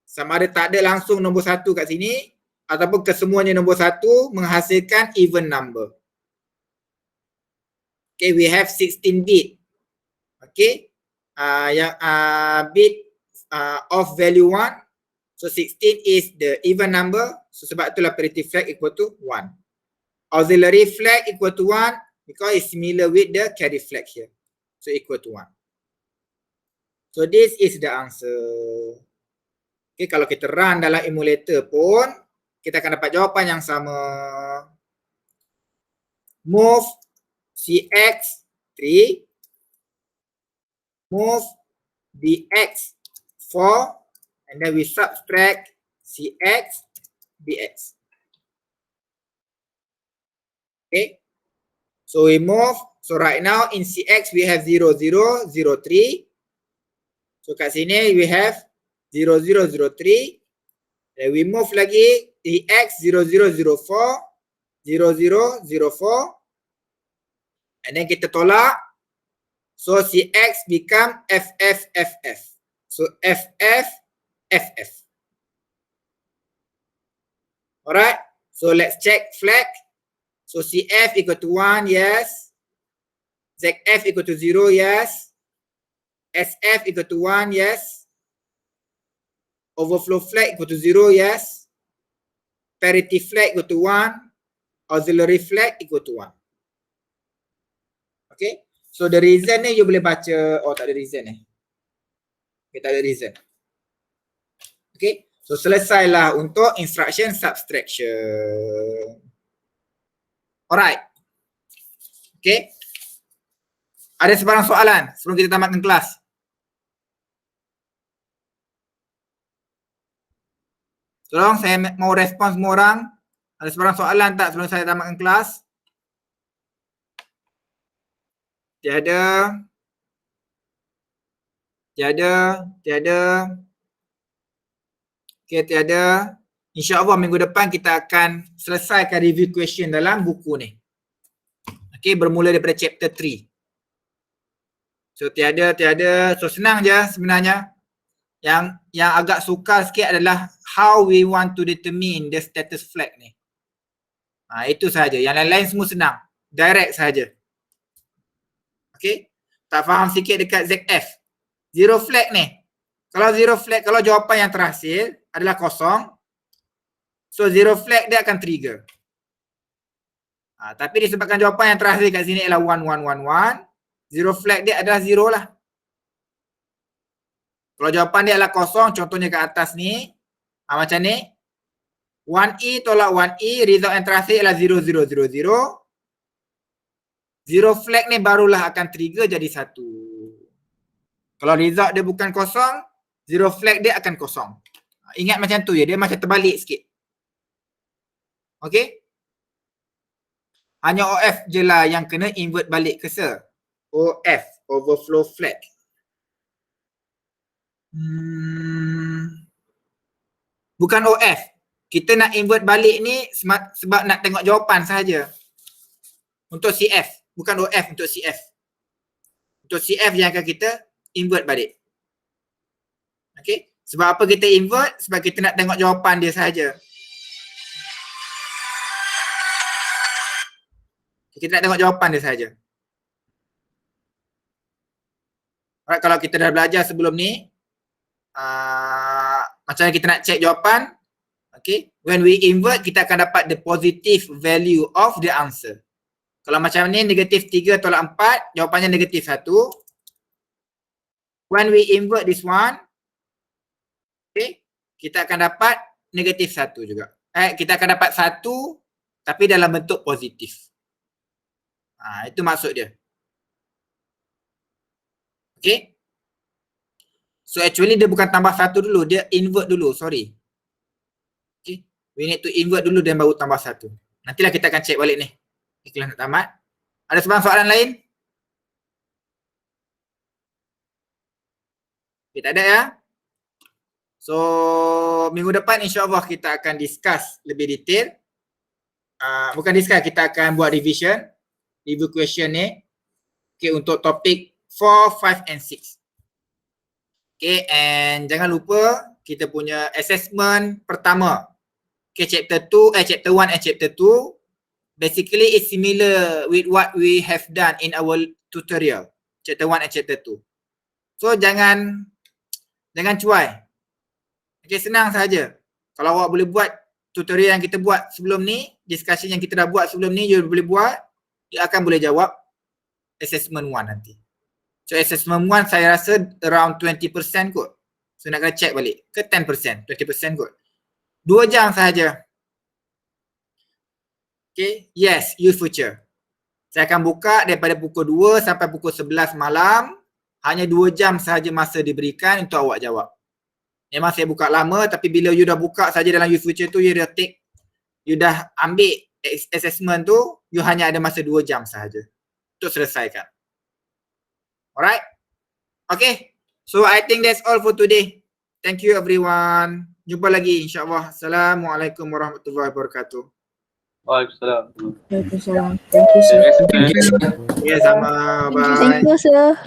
Sama ada tak ada langsung nombor 1 kat sini. Ataupun kesemuanya nombor 1 menghasilkan even number. Okay, we have 16 bit. Okay. Bit of value 1. So 16 is the even number. So sebab itulah parity flag equal to 1. Auxiliary flag equal to 1 because it's similar with the carry flag here. So equal to 1. So this is the answer. Okay, kalau kita run dalam emulator pun, kita akan dapat jawapan yang sama. Move CX3. Move DX4 and then we subtract CX dx. Okay. So we move. So right now in CX we have 0, 0, 0, 3. So kat sini we have 0, 0, 0, 3. Then we move lagi DX 0, 0, 0, 4, 0, 0, 0, 4. And then kita tolak. So CX become FF, FF. So FF, FF. Alright. So let's check flag. So CF equal to 1, yes. ZF equal to 0, yes. SF equal to 1, yes. Overflow flag equal to 0, yes. Parity flag equal to 1. Auxiliary flag equal to 1. Okay. So the reason ni you boleh baca. Oh, tak ada reason ni. Okay, tak ada reason. Okay. So selesailah untuk instruction subtraction. Alright. Okay. Ada sebarang soalan sebelum kita tamatkan kelas? Tolong saya mau respon semua orang. Ada sebarang soalan tak sebelum saya tamatkan kelas? Tiada. Okay, tiada. InsyaAllah minggu depan kita akan selesaikan review question dalam buku ni. Okay, bermula daripada chapter 3. So tiada. So senang je sebenarnya. Yang agak sukar sikit adalah how we want to determine the status flag ni. Itu sahaja. Yang lain-lain semua senang. Direct sahaja. Okay. Tak faham sikit dekat ZF. Zero flag ni. Kalau zero flag, kalau jawapan yang terhasil adalah kosong. So zero flag dia akan trigger. Tapi disebabkan jawapan yang terhasil kat sini adalah 1111. Zero flag dia adalah zero lah. Kalau jawapan dia adalah kosong, contohnya kat atas ni, macam ni. 1E tolak 1E, result yang terakhir adalah 0000. Zero flag ni barulah akan trigger jadi 1. Kalau result dia bukan kosong, zero flag dia akan kosong. Ingat macam tu je, dia macam terbalik sikit. Okay? Hanya OF je lah yang kena invert balik cursor. OF, overflow flag. Bukan OF. Kita nak invert balik ni sebab nak tengok jawapan sahaja. Untuk CF. Bukan OF untuk CF. Untuk CF yang akan kita invert balik. Okay. Sebab apa kita invert? Sebab kita nak tengok jawapan dia sahaja. Kita nak tengok jawapan dia sahaja. Alright, kalau kita dah belajar sebelum ni, macam mana kita nak check jawapan. Okay, when we invert kita akan dapat the positive value of the answer. Kalau macam ni negatif 3 tolak 4, jawapannya negatif 1. When we invert this one, okay, kita akan dapat negatif 1 juga. Kita akan dapat 1 tapi dalam bentuk positif. Itu maksud dia. Okay. So actually dia bukan tambah 1 dulu, dia invert dulu, sorry. Okay, we need to invert dulu dan baru tambah 1. Nantilah kita akan check balik ni. Kelas nak tamat. Ada sebarang soalan lain? Okay, tak ada ya? So minggu depan insyaAllah kita akan discuss lebih detail. Bukan discuss, kita akan buat revision. Review question ni. Okay, untuk topik 4, 5 and 6. Okay, and jangan lupa kita punya assessment pertama. Okay, chapter 1 and chapter 2. Basically it's similar with what we have done in our tutorial. Chapter 1 and chapter 2. So jangan cuai. Okay, senang saja. Kalau awak boleh buat tutorial yang kita buat sebelum ni, discussion yang kita dah buat sebelum ni, you boleh buat, you akan boleh jawab assessment 1 nanti. So assessment 1 saya rasa around 20% kot. So nak kena check balik ke 10%, 20% kot. 2 jam sahaja. Okay, yes, use future. Saya akan buka daripada pukul 2 sampai pukul 11 malam. Hanya 2 jam sahaja masa diberikan untuk awak jawab. Memang saya buka lama, tapi bila you dah buka saja dalam YouFuture tu, you dah ambil assessment tu, you hanya ada masa 2 jam sahaja untuk selesaikan. Alright? Okay. So I think that's all for today. Thank you everyone. Jumpa lagi insyaAllah. Assalamualaikum warahmatullahi wabarakatuh.
Waalaikumsalam.
Waalaikumsalam. Thank you, sir.
Terima kasih.
Ya, sama. Bye.
Thank you, sir.